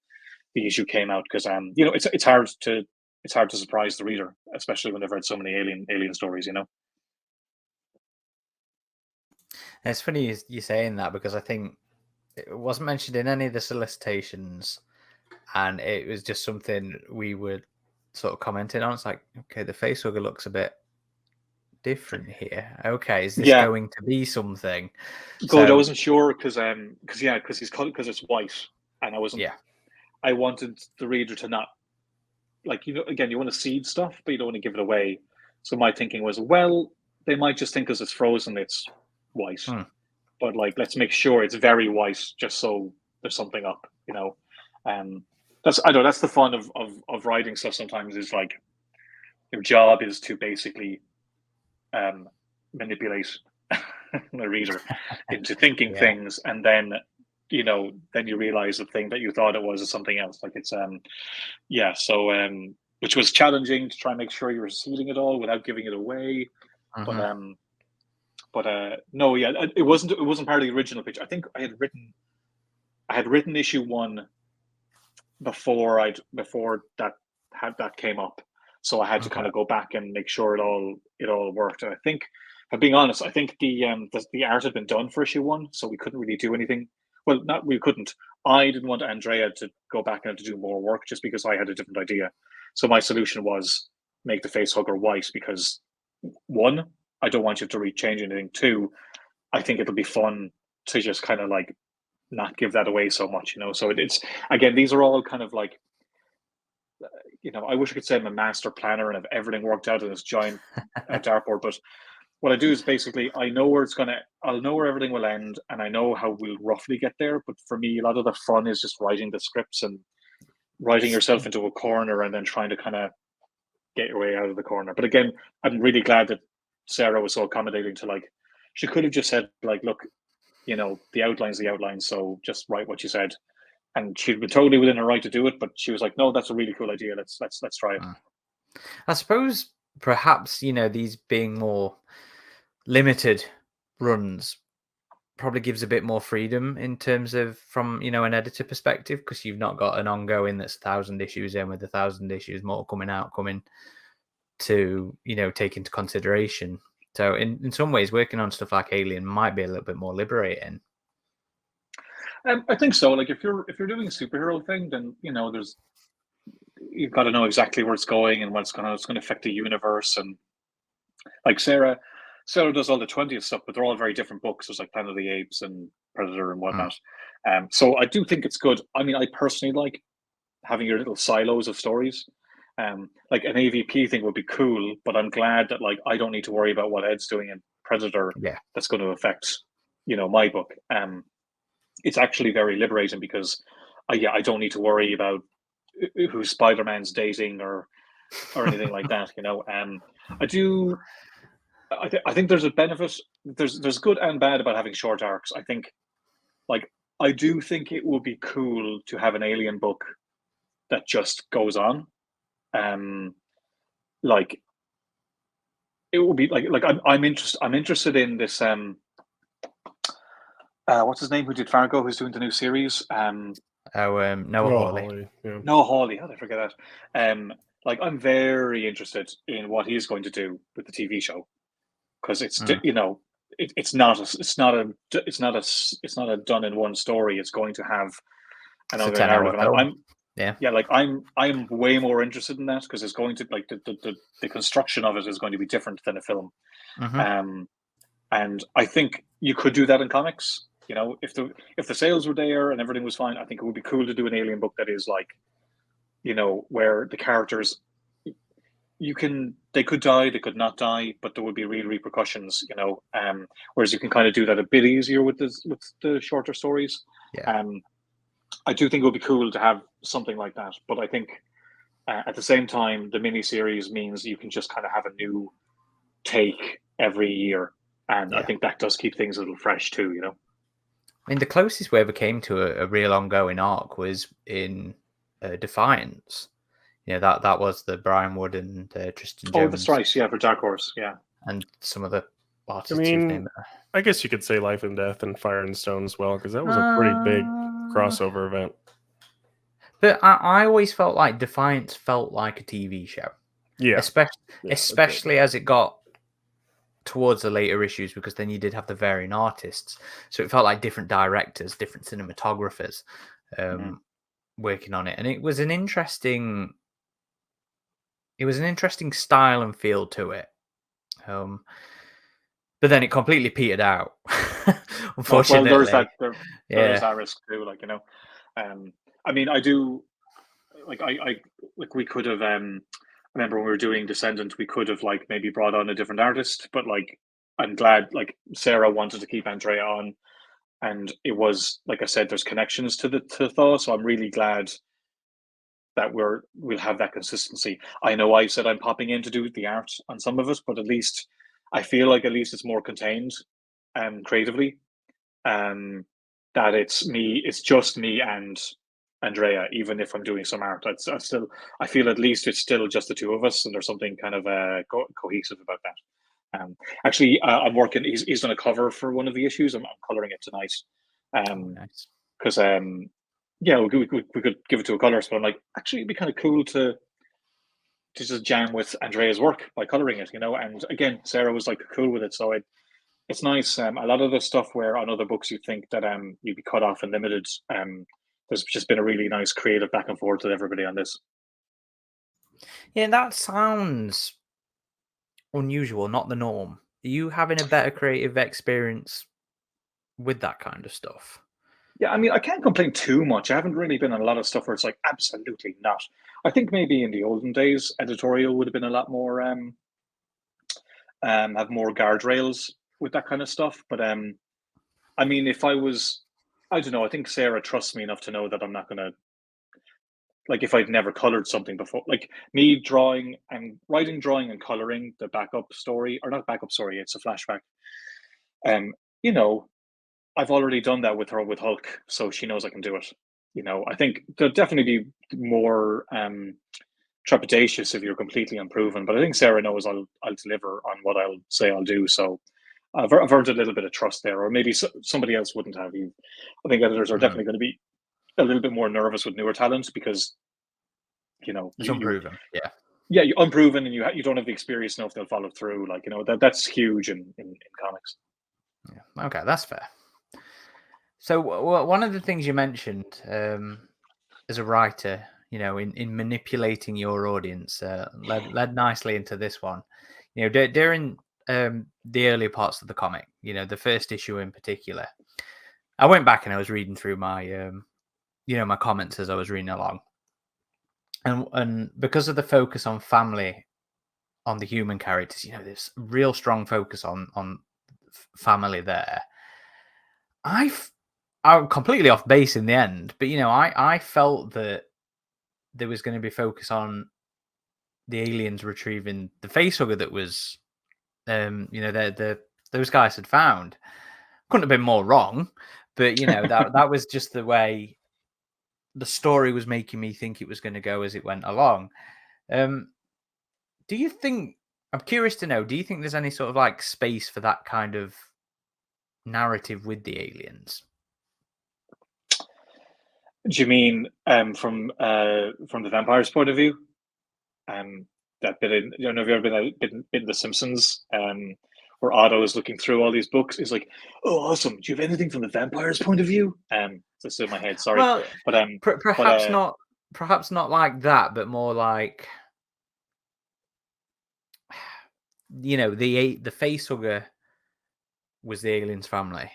the issue came out, because it's hard to surprise the reader, especially when they've read so many alien stories. It's funny you saying that, because I think it wasn't mentioned in any of the solicitations, and it was just something we were sort of commenting on. It's like, okay, the facehugger looks a bit different here. Okay, is this going to be something? Good. I wasn't sure because it's white, and I wasn't. Yeah. I wanted the reader to not again, you want to seed stuff, but you don't want to give it away. So my thinking was, well, they might just think because it's frozen, it's white, but let's make sure it's very white, just so there's something up. That's the fun of writing stuff. Sometimes is your job is to basically manipulate the reader into thinking things, and then you realize the thing that you thought it was is something else. Which was challenging to try and make sure you were seeding it all without giving it away. Mm-hmm. But it wasn't part of the original pitch. I think I had written issue 1 before that came up. So I had to kind of go back and make sure it all worked. And I think, if I'm being honest, I think the art had been done for issue 1, so we couldn't really do anything. Well, we couldn't. I didn't want Andrea to go back and to do more work, just because I had a different idea. So my solution was make the facehugger white, because 1, I don't want you to change anything. 2, I think it'll be fun to just kind of not give that away so much, So it's, again, these are all kind of I wish I could say I'm a master planner and have everything worked out in this giant dartboard, but what I do is basically I'll know where everything will end, and I know how we'll roughly get there. But for me, a lot of the fun is just writing the scripts and writing yourself into a corner and then trying to kind of get your way out of the corner. But again, I'm really glad that Sarah was so accommodating to she could have just said look, the outline's the outline, so just write what you said. And she'd been totally within her right to do it, but she was like, no, that's a really cool idea. Let's try it. I suppose perhaps, these being more limited runs probably gives a bit more freedom in terms of from, an editor perspective, because you've not got an ongoing that's 1,000 issues in with 1,000 issues more coming to, take into consideration. So in some ways, working on stuff like Alien might be a little bit more liberating. I think so. If you're doing a superhero thing, then you've got to know exactly where it's going and what's going to affect the universe. And Sarah does all the 20th stuff, but they're all very different books. There's Planet of the Apes and Predator and whatnot. So I do think it's good. I mean, I personally like having your little silos of stories. An AvP thing would be cool, but I'm glad that I don't need to worry about what Ed's doing in Predator. Yeah, that's going to affect my book. It's actually very liberating, because I don't need to worry about who Spider-Man's dating or anything like that. I think there's a benefit. There's good and bad about having short arcs. I think, I do think it would be cool to have an Alien book that just goes on. It would be I'm interested in this. What's his name? Who did Fargo? Who's doing the new series? Noah Hawley. Yeah. Noah Hawley. How did I forget that? I'm very interested in what he's going to do with the TV show, because it's it's not a done in one story. It's going to have another narrative. I'm way more interested in that, because it's going to the construction of it is going to be different than a film. And I think you could do that in comics. If the sales were there and everything was fine, I think it would be cool to do an Alien book that is where the characters, they could die, they could not die, but there would be real repercussions. Whereas you can kind of do that a bit easier with the shorter stories. Yeah. I do think it would be cool to have something like that, but I think at the same time, the miniseries means you can just kind of have a new take every year, and I think that does keep things a little fresh too. I mean, the closest we ever came to a real ongoing arc was in Defiance. That was the Brian Wood and Tristan Jones. Oh, that's right. Yeah, for Dark Horse. Yeah, and some of the artist whose name. I guess you could say Life and Death and Fire and Stone as well, because that was a pretty big crossover event. But I always felt like Defiance felt like a TV show. Yeah. Especially as it got towards the later issues, because then you did have the varying artists. So it felt like different directors, different cinematographers working on it. And it was an interesting style and feel to it. But then it completely petered out. Unfortunately. Well, there's that risk too, like, you know. I mean, I do like we could have I remember when we were doing Descendant, we could have like maybe brought on a different artist, but like I'm glad like Sarah wanted to keep Andrea on, and it was like I said, there's connections to Thaw, so I'm really glad that we'll have that consistency. I know I've said I'm popping in to do the art on some of it, but at least I feel like at least it's more contained creatively. That it's just me and Andrea, even if I'm doing some art. I feel at least it's still just the two of us, and there's something kind of cohesive about that. Actually, I'm working. He's done a cover for one of the issues. I'm coloring it tonight. Nice. Because yeah, we could give it to a colorist, but I'm like, actually, it'd be kind of cool to just jam with Andrea's work by coloring it, you know. And again, Sarah was like cool with it, so it's nice. A lot of the stuff where on other books you think that you'd be cut off and limited. There's just been a really nice creative back and forth with everybody on this. Yeah, that sounds unusual, not the norm. Are you having a better creative experience with that kind of stuff? Yeah, I mean, I can't complain too much. I haven't really been on a lot of stuff where it's like absolutely not. I think maybe in the olden days, editorial would have been a lot more have more guardrails with that kind of stuff. But I mean, if I don't know, I think Sarah trusts me enough to know that I'm not gonna, like, if I'd never colored something before, like me drawing and writing, drawing and coloring the backup story, or not backup story, it's a flashback. You know, I've already done that with her with Hulk, so she knows I can do it. You know, I think there'll definitely be more trepidatious if you're completely unproven, but I think Sarah knows I'll deliver on what I'll say I'll do. So I've earned a little bit of trust there, or maybe somebody else wouldn't have. I think editors are definitely going to be a little bit more nervous with newer talents because, you know, it's unproven. Yeah, you're unproven, and you don't have the experience to know if they'll follow through. Like, you know, that's huge in comics. Yeah. Okay, that's fair. So one of the things you mentioned as a writer, you know, in manipulating your audience, led nicely into this one. You know, during the earlier parts of the comic, you know, the first issue in particular, I went back and I was reading through my, my comments as I was reading along, and because of the focus on family, on the human characters, you know, there's real strong focus on family there. I'm completely off base in the end, but you know, I felt that there was going to be focus on the aliens retrieving the facehugger that was, those guys had found. Couldn't have been more wrong, but you know that was just the way the story was making me think it was going to go as it went along. Do you think? I'm curious to know. Do you think there's any sort of like space for that kind of narrative with the aliens? Do you mean from the vampire's point of view? That bit in, I don't know if you've ever been in The Simpsons, where Otto is looking through all these books. He's like, "Oh, awesome! Do you have anything from the vampire's point of view?" That's in my head. Sorry, Well, but perhaps not. Perhaps not like that, but more like, you know, the facehugger was the alien's family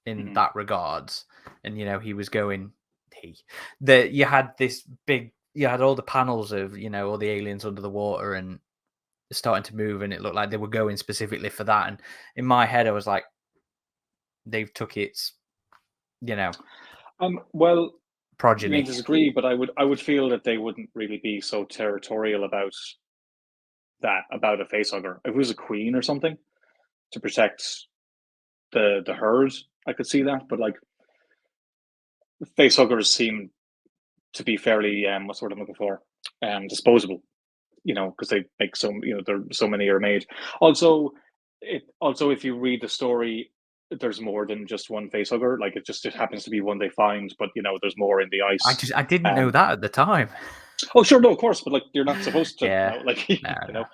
in that regards, and you know he was going. That you had this big. You had all the panels of, you know, all the aliens under the water and starting to move, and it looked like they were going specifically for that. And in my head, I was like, they've took its, you know, well, progeny. I may disagree, but I would feel that they wouldn't really be so territorial about a facehugger. If it was a queen or something to protect the herd, I could see that. But like, facehuggers seem to be fairly what's the word I'm looking for? Disposable. You know, because they make so many are made. Also, it also, if you read the story, there's more than just one facehugger. Like it happens to be one they find, but there's more in the ice. I didn't know that at the time. Oh, sure, no, of course, but like you're not supposed to Yeah. know, like No.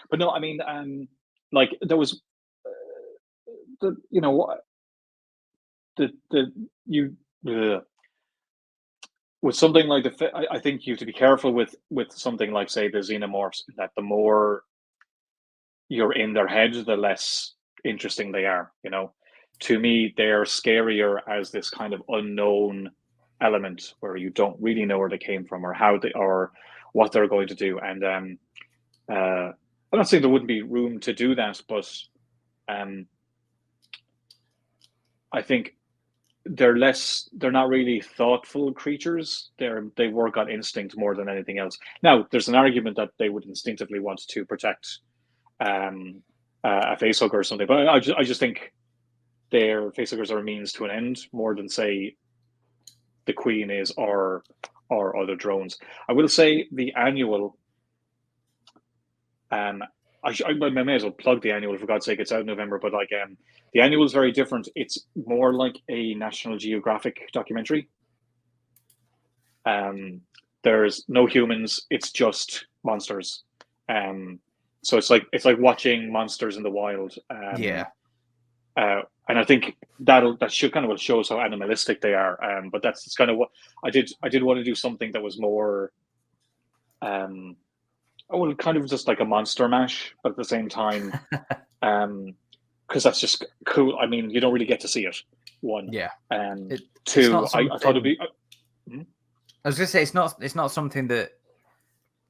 But no, I mean, like there was the the you with something like I think you have to be careful with something like, say, the Xenomorphs, that the more you're in their head, the less interesting they are. To me, they're scarier as this kind of unknown element where you don't really know where they came from or how they or what they're going to do. And I'm not saying there wouldn't be room to do that, but I think they're not really thoughtful creatures. They work on instinct more than anything else. Now, there's an argument that they would instinctively want to protect a facehugger or something, but I just think their facehuggers are a means to an end more than, say, the Queen is or other drones. I will say the annual. I may as well plug the annual, for God's sake. It's out in November, but like the annual is very different. It's more like a National Geographic documentary. There's no humans. It's just monsters. So it's like watching monsters in the wild. Yeah. And I think that shows how animalistic they are. But that's kind of what I did. I did want to do something that was more, kind of just like a monster mash, but at the same time, because that's just cool. I mean, you don't really get to see it. One, Yeah. Two, I thought it'd be. I was gonna say it's not something that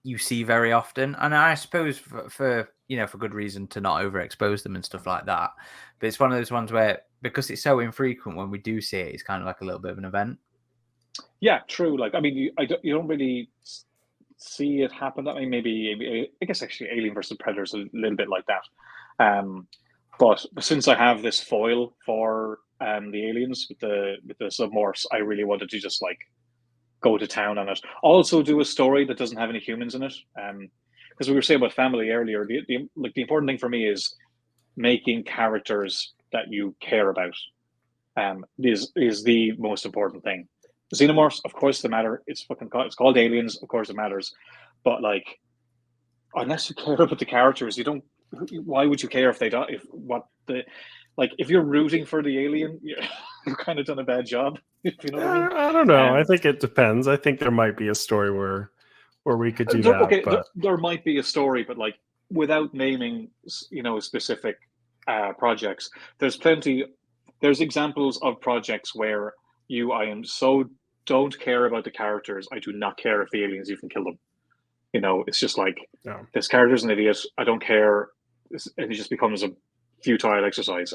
you see very often, and I suppose for good reason to not overexpose them and stuff like that. But it's one of those ones where, because it's so infrequent, when we do see it, it's kind of like a little bit of an event. Yeah, true. Like, I mean, you don't really see it happen that way. Maybe I guess actually Alien versus Predator is a little bit like that. But since I have this foil for the aliens with the submorphs, I really wanted to just like go to town on it. Also, do a story that doesn't have any humans in it. Because we were saying about family earlier, the important thing for me is making characters that you care about. Is the most important thing. Xenomorphs, of course, they matter. It's called Aliens, of course, it matters. But like, unless you care about the characters, you don't. Why would you care if they die? If you're rooting for the alien, you've kind of done a bad job. If you know what I mean. I don't know. I think it depends. I think there might be a story where we could do that. Okay, but there might be a story, but like without naming, specific projects, there's plenty. There's examples of projects where I am so don't care about the characters. I do not care if the aliens even kill them. It's just like this character's an idiot. I don't care, and it just becomes a futile exercise.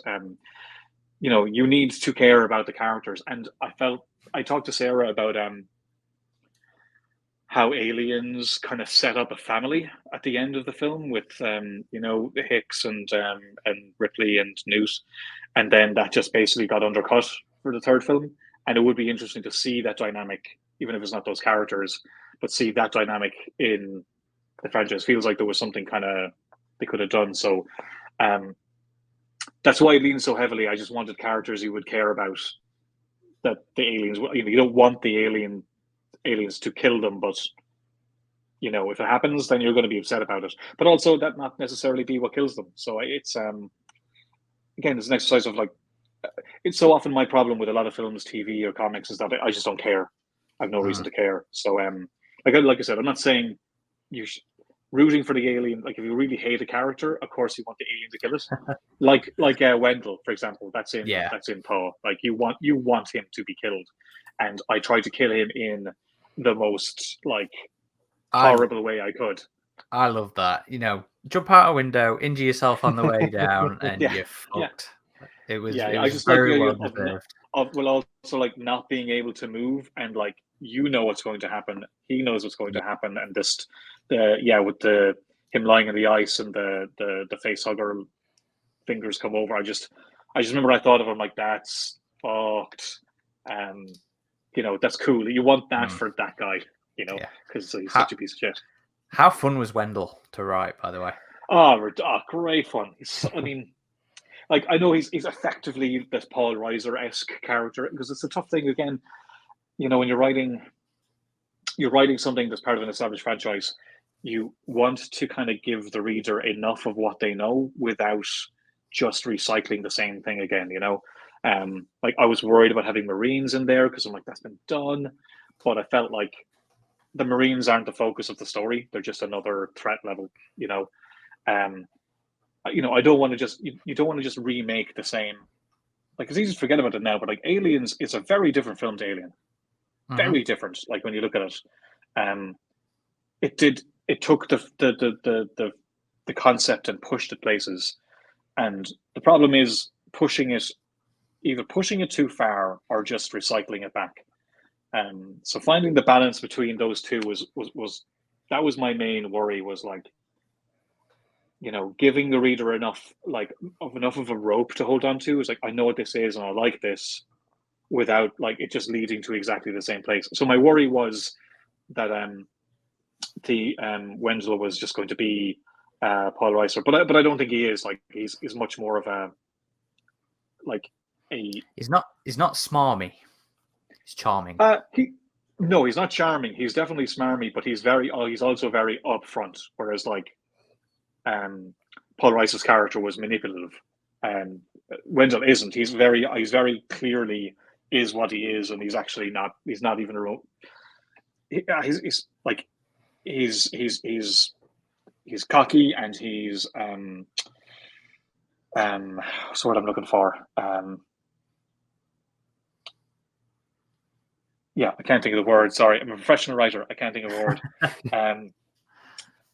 You need to care about the characters, and I talked to Sarah about how aliens kind of set up a family at the end of the film with Hicks and Ripley and Newt, and then that just basically got undercut for the third film. And it would be interesting to see that dynamic, even if it's not those characters, but see that dynamic in the franchise. Feels like there was something kind of they could have done. So that's why I lean so heavily. I just wanted characters you would care about. That the aliens, you don't want the aliens to kill them, but if it happens, then you're going to be upset about it. But also, that not necessarily be what kills them. So it's again, it's an exercise of like. It's so often my problem with a lot of films, TV, or comics is that I just don't care. I have no reason to care. So like I said, I'm not saying rooting for the alien. Like if you really hate a character, of course you want the alien to kill it. like Wendell, for example, that's in Thaw. Like you want him to be killed, and I tried to kill him in the most horrible way I could. I love that. Jump out a window, injure yourself on the way down, and you're fucked. It was I just very like well deserved. Also like not being able to move, and like what's going to happen. He knows what's going to happen, and just with him lying in the ice and the face hugger fingers come over. I just remember I thought of him like that's fucked. That's cool. You want that for that guy, because he's such a piece of shit. How fun was Wendell to write, by the way? Great fun. I mean, like I know he's effectively this Paul Reiser-esque character because it's a tough thing again. When you're writing something that's part of an established franchise, you want to kind of give the reader enough of what they know without just recycling the same thing again. Like I was worried about having Marines in there because I'm like, that's been done, but I felt like the Marines aren't the focus of the story; they're just another threat level. I don't want to just you don't want to just remake the same. Like it's easy to forget about it now, but like Aliens is a very different film to Alien, very different. Like when you look at it, it took the concept and pushed it places, and the problem is either pushing it too far or just recycling it back. So finding the balance between those two was my main worry. Was like, giving the reader enough of a rope to hold on to. Is like, I know what this is and I like this, without like it just leading to exactly the same place. So my worry was that the Wenzel was just going to be Paul Reiser, but I don't think he is. Like he's much more of a He's not smarmy. He's charming. No, he's not charming. He's definitely smarmy, but he's also very upfront. Whereas like Paul Reiser's character was manipulative, and Wenzel isn't. He's very clearly is what he is, and he's actually not. He's not even a real. He's cocky, and he's what's the word I'm looking for? Yeah, I can't think of the word. Sorry, I'm a professional writer. I can't think of a word.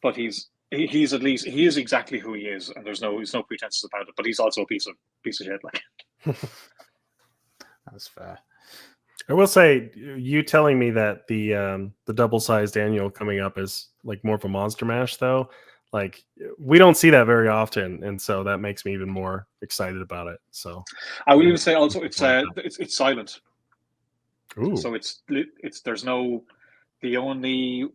But he's at least he is exactly who he is, and there's no pretenses about it. But he's also a piece of shit. Like that's fair. I will say, you telling me that the double-sized annual coming up is like more of a monster mash, though. Like we don't see that very often, and so that makes me even more excited about it. So I would even say also it's silent. Ooh. So there's no the only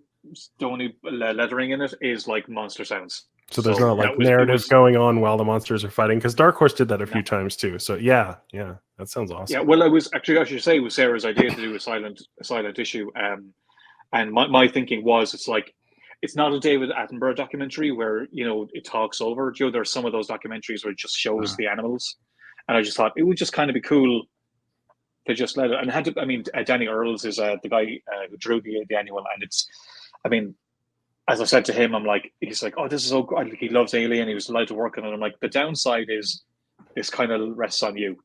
lettering in it is like monster sounds. So there's not like narrative going on while the monsters are fighting, because Dark Horse did that a few times too. So yeah, that sounds awesome. Yeah, well, I should say it was Sarah's idea to do a silent issue, and my thinking was it's not a David Attenborough documentary where it talks over. There's some of those documentaries where it just shows the animals, and I just thought it would just kind of be cool to just let it. And Danny Earls is the guy who drew the annual, and as I said to him, he's like, oh, this is so good. He loves Alien. He was delighted to work on it. I'm like, the downside is this kind of rests on you.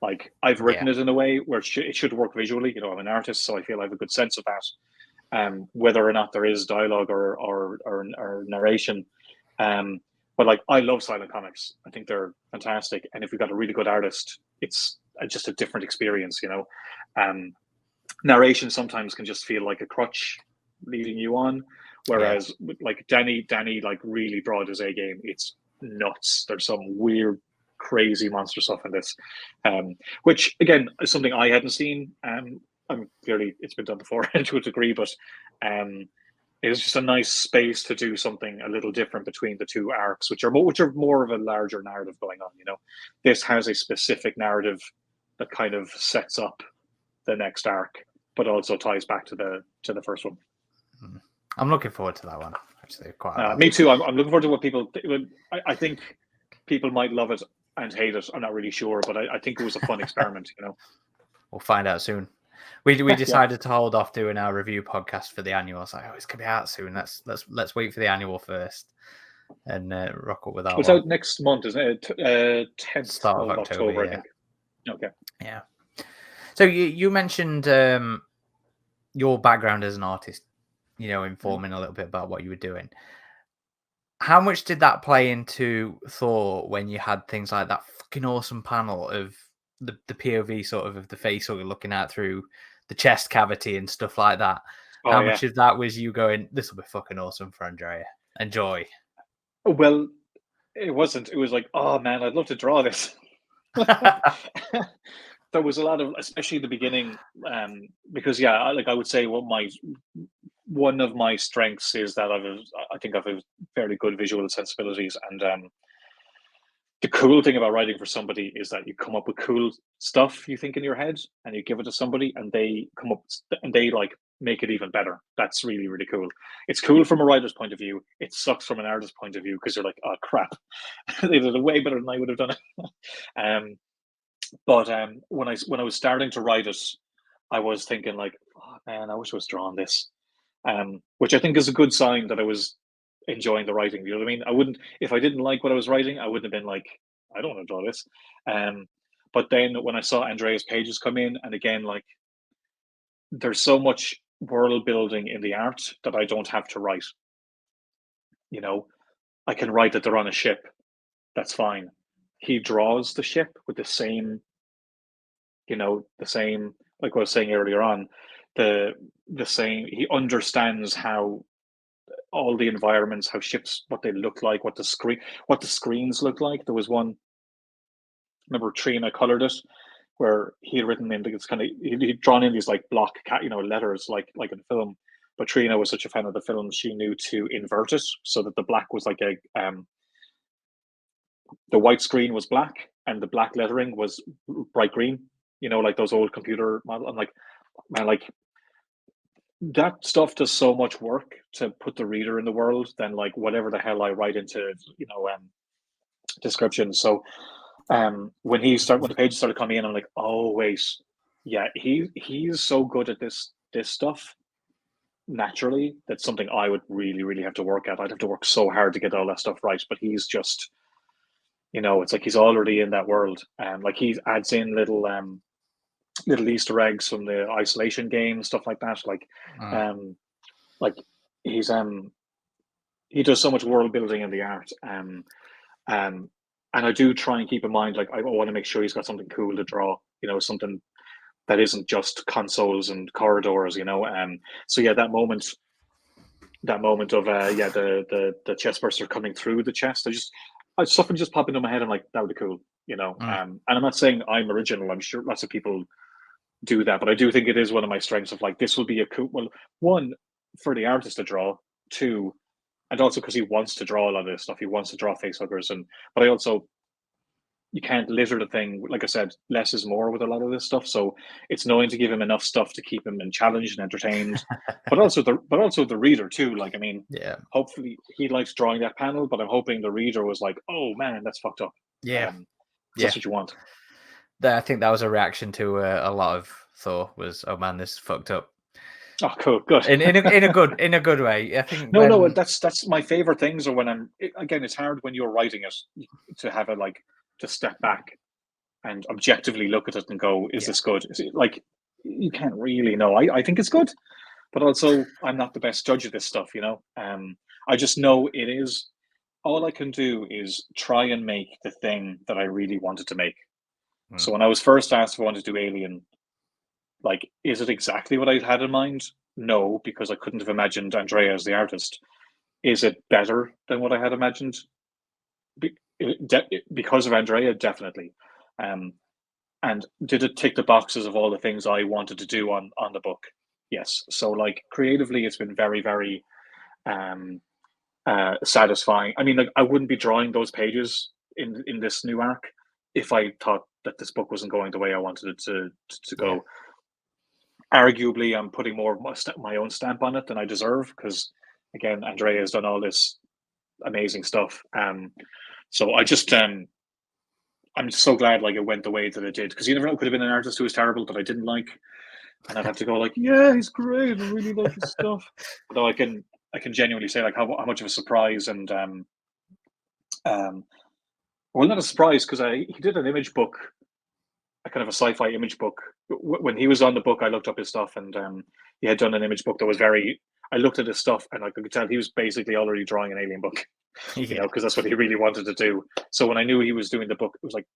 Like I've written it in a way where it should work visually. I'm an artist, so I feel I have a good sense of that. Whether or not there is dialogue or narration. But like, I love silent comics. I think they're fantastic. And if we've got a really good artist, it's just a different experience, Narration sometimes can just feel like a crutch leading you on. Whereas like Danny like really brought his A game. It's nuts. There's some weird, crazy monster stuff in this, which again is something I hadn't seen. Clearly it's been done before to a degree, but it was just a nice space to do something a little different between the two arcs, which are more of a larger narrative going on. This has a specific narrative that kind of sets up the next arc, but also ties back to the first one. I'm looking forward to that one. Actually, quite. Me too. I'm looking forward to what people. I think people might love it and hate it. I'm not really sure, but I think it was a fun experiment. We'll find out soon. We decided to hold off doing our review podcast for the annual. I was like, it's gonna be out soon. Let's wait for the annual first and rock up with that. It's out next month, isn't it? 10th start of October, I think. Okay. Yeah. So you mentioned your background as an artist, informing a little bit about what you were doing. How much did that play into Thaw when you had things like that fucking awesome panel of the POV sort of the face sort of looking out through the chest cavity and stuff like that? How much of that was you going, this will be fucking awesome for Andrea? Enjoy. Well, it wasn't. It was like, oh man, I'd love to draw this. There was a lot of, especially the beginning, because I would say what my one of my strengths is that I think I've a fairly good visual sensibilities, and the cool thing about writing for somebody is that you come up with cool stuff you think in your head, and you give it to somebody, and they come up and they like make it even better. That's really, really cool. It's cool from a writer's point of view. It sucks from an artist's point of view because you're like, oh crap, they did it way better than I would have done it. But when I was starting to write it, I was thinking like, oh, man, I wish I was drawing this, which I think is a good sign that I was enjoying the writing. You know what I mean? I wouldn't, if I didn't like what I was writing, I wouldn't have been like, I don't want to draw this. But then when I saw Andrea's pages come in, and again, like, there's so much world building in the art that I don't have to write. You know, I can write that they're on a ship. That's fine. He draws the ship with the same, the same, like what I was saying earlier on, the same. He understands how all the environments, how ships, what they look like, what the screens look like. There was one. Remember, Trina colored it, where he had written in it's kind of he'd drawn in these like block letters like in film. But Trina was such a fan of the film, she knew to invert it so that the black was like the white screen was black and the black lettering was bright green. Like those old computer model. I'm like, man, like that stuff does so much work to put the reader in the world than like whatever the hell I write into descriptions. So when the pages started coming in, I'm like, oh wait, yeah, he's so good at this stuff naturally. That's something I would really, really have to work at. I'd have to work so hard to get all that stuff right. But he's just, it's like he's already in that world. Like he adds in little Easter eggs from the isolation game, stuff like that. Like he's he does so much world building in the art. And I do try and keep in mind, like, I want to make sure he's got something cool to draw, something that isn't just consoles and corridors, So yeah, that moment of the chest burster coming through the chest, something just popped into my head. I'm like, that would be cool, And I'm not saying I'm original. I'm sure lots of people do that, but I do think it is one of my strengths of like, this will be a cool, well, one, for the artist to draw, two, and also because he wants to draw a lot of this stuff. He wants to draw facehuggers, but you can't litter the thing. Like I said, less is more with a lot of this stuff. So it's knowing to give him enough stuff to keep him challenged and entertained, but also the reader too. Like, I mean, yeah, hopefully he likes drawing that panel, but I'm hoping the reader was like, oh man, that's fucked up. Yeah, that's what you want. I think that was a reaction to a lot of Thaw was, oh man, this is fucked up. Oh, cool, good. in a good way. I think no, that's my favorite things. Or when again, it's hard when you're writing it to have it like to step back and objectively look at it and go, is this good? Is it, like, you can't really know. I think it's good, but also I'm not the best judge of this stuff. I just know it is. All I can do is try and make the thing that I really wanted to make. So when I was first asked if I wanted to do Alien, like, is it exactly what I had in mind? No, because I couldn't have imagined Andrea as the artist. Is it better than what I had imagined? Because of Andrea, definitely. And did it tick the boxes of all the things I wanted to do on the book? Yes. So, like, creatively, it's been very, very satisfying. I mean, like, I wouldn't be drawing those pages in this new arc if I thought that this book wasn't going the way I wanted it to go. Arguably, I'm putting more of my own stamp on it than I deserve because, again, Andrea has done all this amazing stuff. So I just I'm so glad like it went the way that it did, because you never know, it could have been an artist who was terrible that I didn't like, and I'd have to go like, yeah, he's great, I really like his stuff. Although I can genuinely say like how much of a surprise and well, not a surprise, because he did an image book, a kind of a sci-fi image book. When he was on the book, I looked up his stuff, and he had done an image book that was very. I looked at his stuff, and I could tell he was basically already drawing an Alien book. Because that's what he really wanted to do. So when I knew he was doing the book, it was like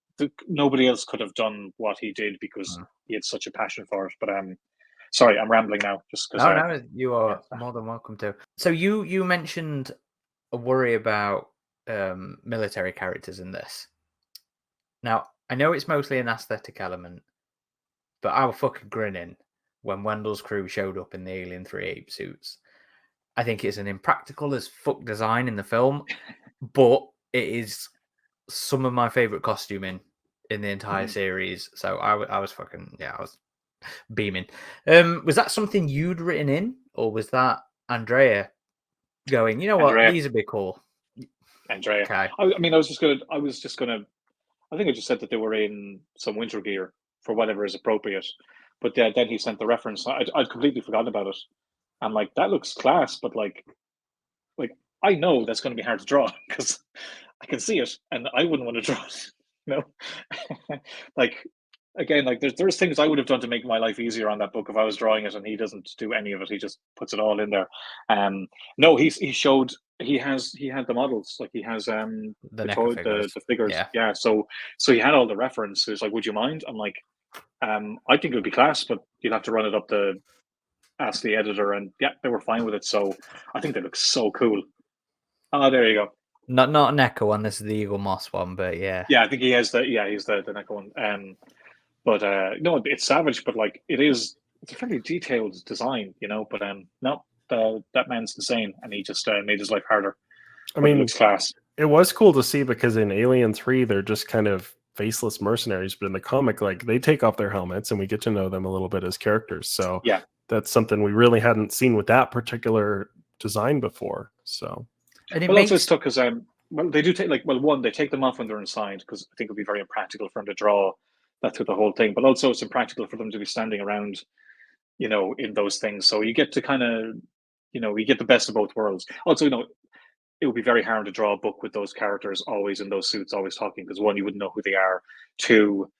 nobody else could have done what he did because he had such a passion for it. But sorry, I'm rambling now. Just because. No, you are more than welcome to. So you mentioned a worry about military characters in this. Now I know it's mostly an aesthetic element, but I was fucking grinning when Wendell's crew showed up in the Alien 3 ape suits. I think it's an impractical as fuck design in the film, but it is some of my favorite costuming in the entire series. So I was fucking I was beaming. Was that something you'd written in, or was that Andrea going, you know what, Andrea. these would be cool? Andrea. Okay. I mean, I was just gonna. I think I just said that they were in some winter gear for whatever is appropriate. But then he sent the reference. I'd completely forgotten about it. I'm like, that looks class, but like I know that's going to be hard to draw because I can see it, and I wouldn't want to draw it. You know, like again, like there's things I would have done to make my life easier on that book if I was drawing it, and he doesn't do any of it. He just puts it all in there. No, he showed he had the models, like he has The the NECA toy, figures. the figures. Yeah. Yeah, so he had all the reference. He was like, "Would you mind?" I'm like, I think it would be class, but you'd have to run it up to ask the editor, and yeah, they were fine with it. So I think they look so cool. Oh, there you go. Not a NECA one. This is the Eagle Moss one, but yeah. Yeah, I think he has the he's the NECA one. But no, it's savage, but like it's a fairly detailed design, you know. But no, that man's insane, and he just made his life harder. I But mean, it looks class. It was cool to see because in Alien 3, they're just kind of faceless mercenaries, but in the comic, like they take off their helmets and we get to know them a little bit as characters. So Yeah, that's something we really hadn't seen with that particular design before. So, And it well, also makes it's tough because well, they do take one, they take them off when they're inside because I think it would be very impractical for them to draw that through the whole thing. But also it's impractical for them to be standing around, you know, in those things. So you get to kind of, you know, you get the best of both worlds. Also, you know, it would be very hard to draw a book with those characters always in those suits, always talking, because one, you wouldn't know who they are. Two,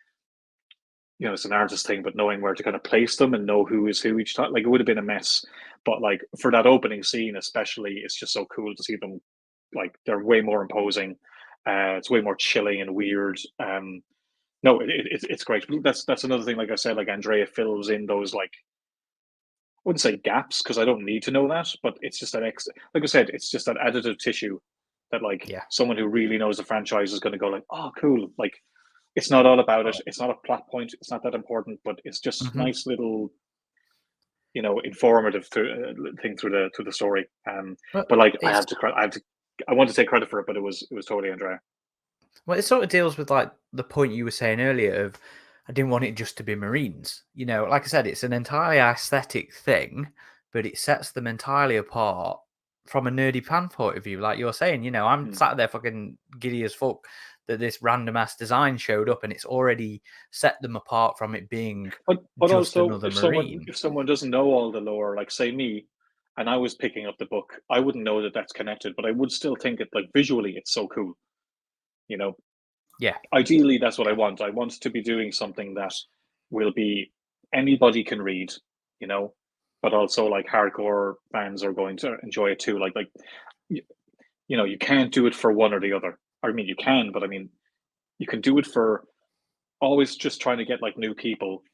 you know, it's an artist thing, but knowing where to kind of place them and know who is who each time, like it would have been a mess. But like for that opening scene, especially, it's just so cool to see them. Like they're way more imposing. It's way more chilling and weird. No, it's great. That's another thing. Like I said, like Andrea fills in those like I wouldn't say gaps because I don't need to know that, but it's just that like I said, it's just that additive tissue that like Yeah. someone who really knows the franchise is going to go like, oh, cool. Like it's not all about it. It's not a plot point. It's not that important, but it's just nice little, you know, informative thing through the story. But like I want to take credit for it, but it was totally Andrea. Well, it sort of deals with like the point you were saying earlier of I didn't want it just to be Marines. You know, like I said, it's an entirely aesthetic thing, but it sets them entirely apart from a nerdy fan point of view. Like you're saying, you know, I'm sat there fucking giddy as fuck that this random ass design showed up and it's already set them apart from it being But just also, another Marine. if someone doesn't know all the lore, like say me, and I was picking up the book, I wouldn't know that that's connected, but I would still think it like visually, it's so cool. You know, Yeah. ideally, that's what I want. I want to be doing something that will be anybody can read, you know, but also like hardcore fans are going to enjoy it too. Like you know, you can't do it for one or the other. I mean, you can, but I mean, you can do it for always just trying to get like new people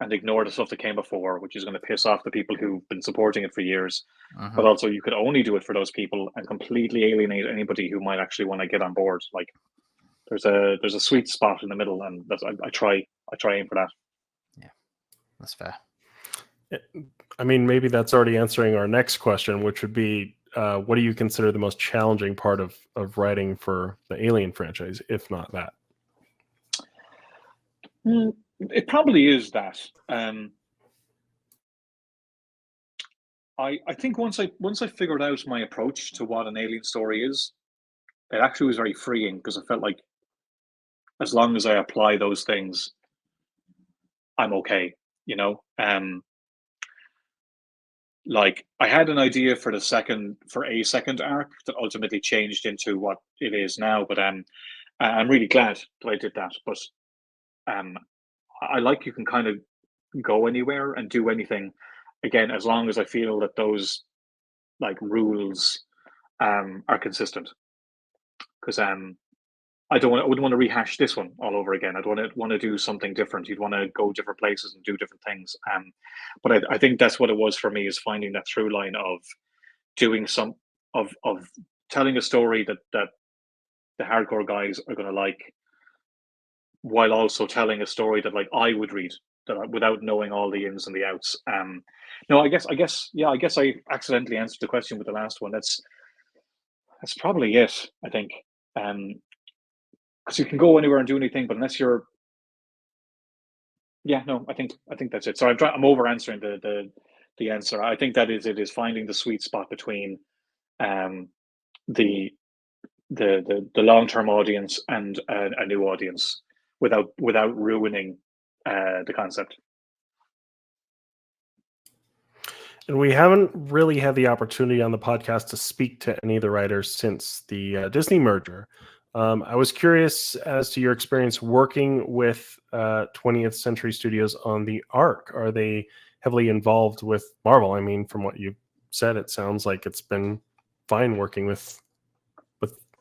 and ignore the stuff that came before, which is going to piss off the people who've been supporting it for years. But also, you could only do it for those people and completely alienate anybody who might actually want to get on board. Like, there's a sweet spot in the middle, and that's, I try aim for that. Yeah, that's fair. I mean, maybe that's already answering our next question, which would be, what do you consider the most challenging part of writing for the Alien franchise, if not that? It probably is that. I think once I figured out my approach to what an alien story is, it actually was very freeing because I felt like as long as I apply those things, I'm okay. You know, like I had an idea for a second arc that ultimately changed into what it is now. But I'm really glad that I did that. But I like you can kind of go anywhere and do anything again as long as I feel that those like rules are consistent. Because I wouldn't want to rehash this one all over again. I'd want to do something different. You'd want to go different places and do different things. But I think that's what it was for me, is finding that through line of doing some of telling a story that the hardcore guys are going to like, while also telling a story that like I would read, without knowing all the ins and the outs. No, I guess I accidentally answered the question with the last one. That's probably it. I think, because you can go anywhere and do anything, but unless you're, yeah, no, I think that's it. So I'm over answering the answer. I think that it is finding the sweet spot between the long-term audience and a new audience without ruining the concept. And we haven't really had the opportunity on the podcast to speak to any of the writers since the Disney merger. I was curious as to your experience working with 20th Century Studios on the Arc. Are they heavily involved with Marvel? I mean, from what you said, it sounds like it's been fine working with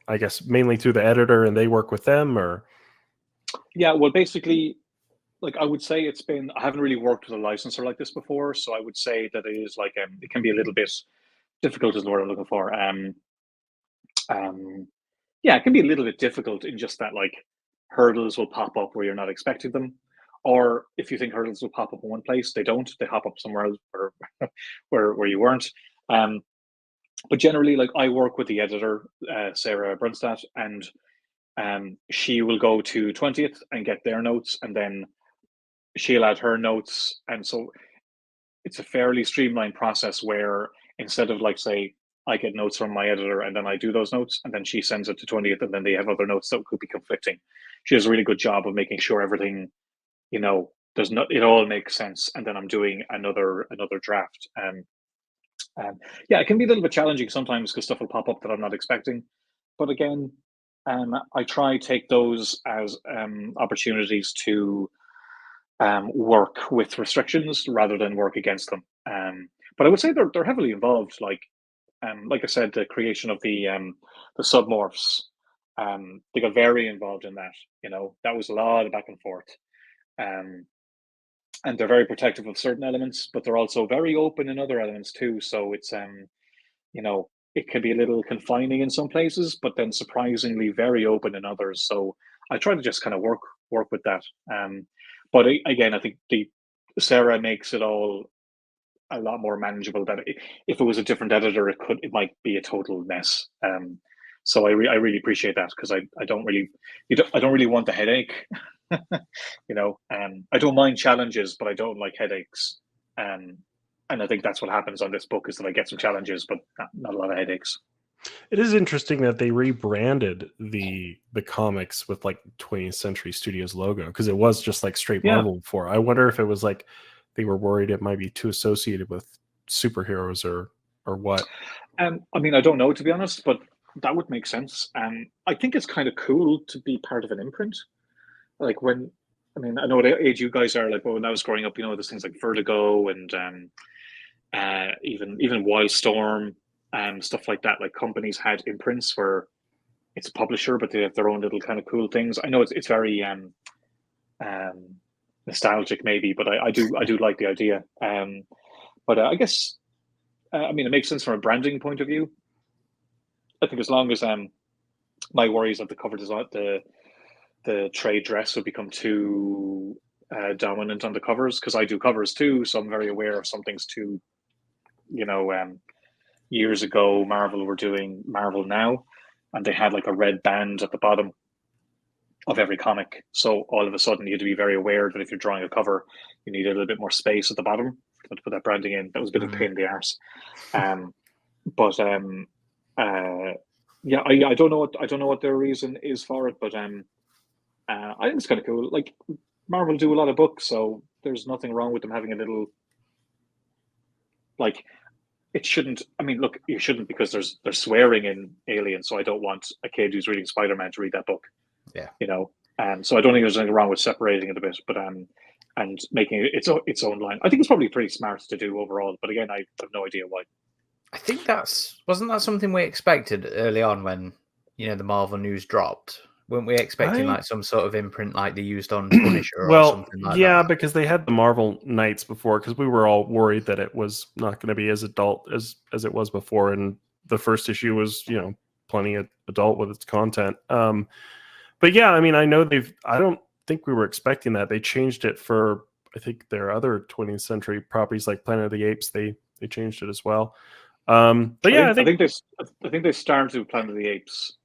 I guess mainly through the editor, and they work with them, or yeah. Well, basically, like I would say, I haven't really worked with a licensor like this before, so I would say that it is like it can be a little bit difficult, is the word I'm looking for. Yeah, it can be a little bit difficult in just that like hurdles will pop up where you're not expecting them, or if you think hurdles will pop up in one place, they don't. They hop up somewhere else where you weren't. But generally, like I work with the editor, Sarah Brunstad, and she will go to 20th and get their notes, and then she'll add her notes. And so it's a fairly streamlined process where instead of like, say, I get notes from my editor and then I do those notes, and then she sends it to 20th, and then they have other notes that could be conflicting. She does a really good job of making sure everything, it all makes sense. And then I'm doing another draft. Yeah, it can be a little bit challenging sometimes because stuff will pop up that I'm not expecting. But again, I try take those as opportunities to work with restrictions rather than work against them. But I would say they're heavily involved. Like I said, the creation of the submorphs, they got very involved in that. That was a lot of back and forth. And they're very protective of certain elements, but they're also very open in other elements too. So it's it can be a little confining in some places, but then surprisingly very open in others. So I try to just kind of work with that. But again, I think Sarah makes it all a lot more manageable. That if it was a different editor, it might be a total mess. So I really appreciate that, because I don't really want the headache. I don't mind challenges, but I don't like headaches. And I think that's what happens on this book, is that I get some challenges, but not a lot of headaches. it is interesting that they rebranded the comics with like 20th Century Studios logo, because it was just like straight Marvel before. I wonder if it was like they were worried it might be too associated with superheroes or what. I mean, I don't know, to be honest, but that would make sense. I think it's kind of cool to be part of an imprint. Like I know what age you guys are. Like when I was growing up, there's things like Vertigo and even Wildstorm, stuff like that. Like companies had imprints where it's a publisher, but they have their own little kind of cool things. I know it's very nostalgic, maybe, but I do like the idea. But I guess it makes sense from a branding point of view. I think as long as my worries that the cover design, the trade dress would become too dominant on the covers, because I do covers too, so I'm very aware of some things too. Years ago, Marvel were doing Marvel Now, and they had like a red band at the bottom of every comic. So all of a sudden, you had to be very aware that if you're drawing a cover, you need a little bit more space at the bottom to put that branding in. That was a bit of a pain in the arse. Yeah, I don't know what their reason is for it, but I think it's kind of cool. Like Marvel do a lot of books, so there's nothing wrong with them having a little, like, it shouldn't. I mean, look, you shouldn't, because there's swearing in Alien, so I don't want a kid who's reading Spider-Man to read that book. Yeah. So I don't think there's anything wrong with separating it a bit, but and making it its own line. I think it's probably pretty smart to do overall, but again, I have no idea why. I think wasn't that something we expected early on when the Marvel news dropped? Weren't we expecting like some sort of imprint like they used on Punisher or something like that? Yeah, because they had the Marvel Knights before, because we were all worried that it was not going to be as adult as it was before, and the first issue was plenty adult with its content. But yeah, I mean, I know I don't think we were expecting that. They changed it for I think there are other 20th century properties like Planet of the Apes. They changed it as well. But yeah, I think they started with Planet of the Apes,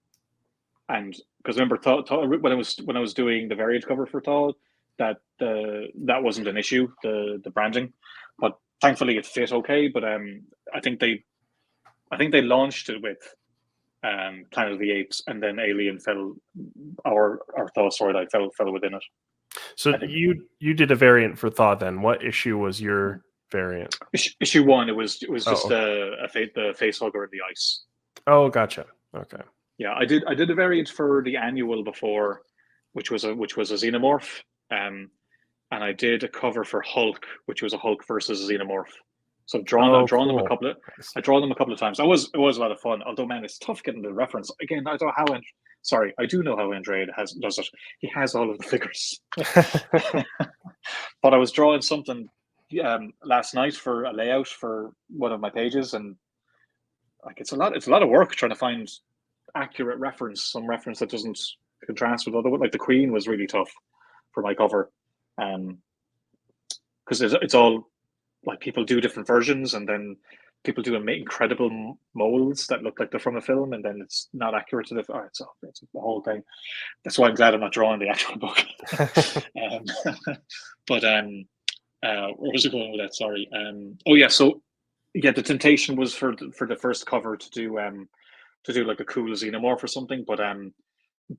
and because remember Thaw, when I was doing the variant cover for Thaw, that wasn't an issue, the branding, but thankfully it fit okay. But I think they launched it with Planet of the Apes, and then Alien fell, our Thaw storyline fell within it. So you did a variant for Thaw then. What issue was your variant? Issue 1, it was just okay. the face hugger in the ice. Oh, gotcha. Okay. Yeah, I did a variant for the annual before, which was a Xenomorph, and I did a cover for Hulk, which was a Hulk versus a Xenomorph. So I've drawn them a couple of I draw them a couple of times. It was a lot of fun. Although man, it's tough getting the reference. Again, I don't know how I do know how Andrea does it. He has all of the figures. But I was drawing something last night for a layout for one of my pages, and like it's a lot of work trying to find accurate reference, some reference that doesn't contrast with other. Like the Queen was really tough for my cover, because it's all like people do different versions, and then people do incredible molds that look like they're from a film, and then it's not accurate to the. Oh, it's the whole thing. That's why I'm glad I'm not drawing the actual book. But where was it going with that? Sorry. Oh yeah. So yeah, the temptation was for the first cover to do like a cool Xenomorph or something, but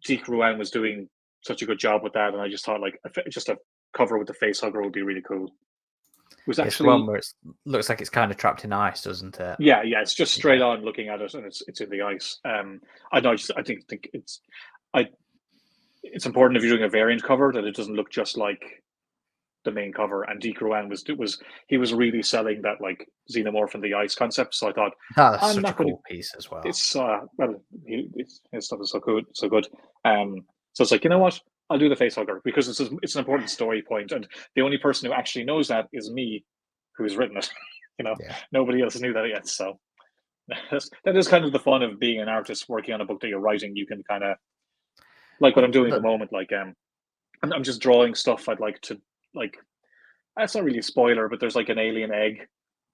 Deke Ruan was doing such a good job with that, and I just thought like just a cover with the face hugger would be really cool. It was actually one where it looks like it's kind of trapped in ice, doesn't it? Yeah, it's just straight on looking at it, and it's in the ice. I think it's important if you're doing a variant cover that it doesn't look just like the main cover. And Deke Ruan was really selling that like Xenomorph in the ice concept. So I thought that's such a cool piece as well. It's his stuff is so good. So it's like, you know what? I'll do the face hugger because it's an important story point, and the only person who actually knows that is me, who's written it. Nobody else knew that yet. So that is kind of the fun of being an artist working on a book that you're writing. You can kind of like what I'm doing at the moment. Like I'm just drawing stuff I'd like to like. That's not really a spoiler, but there's like an alien egg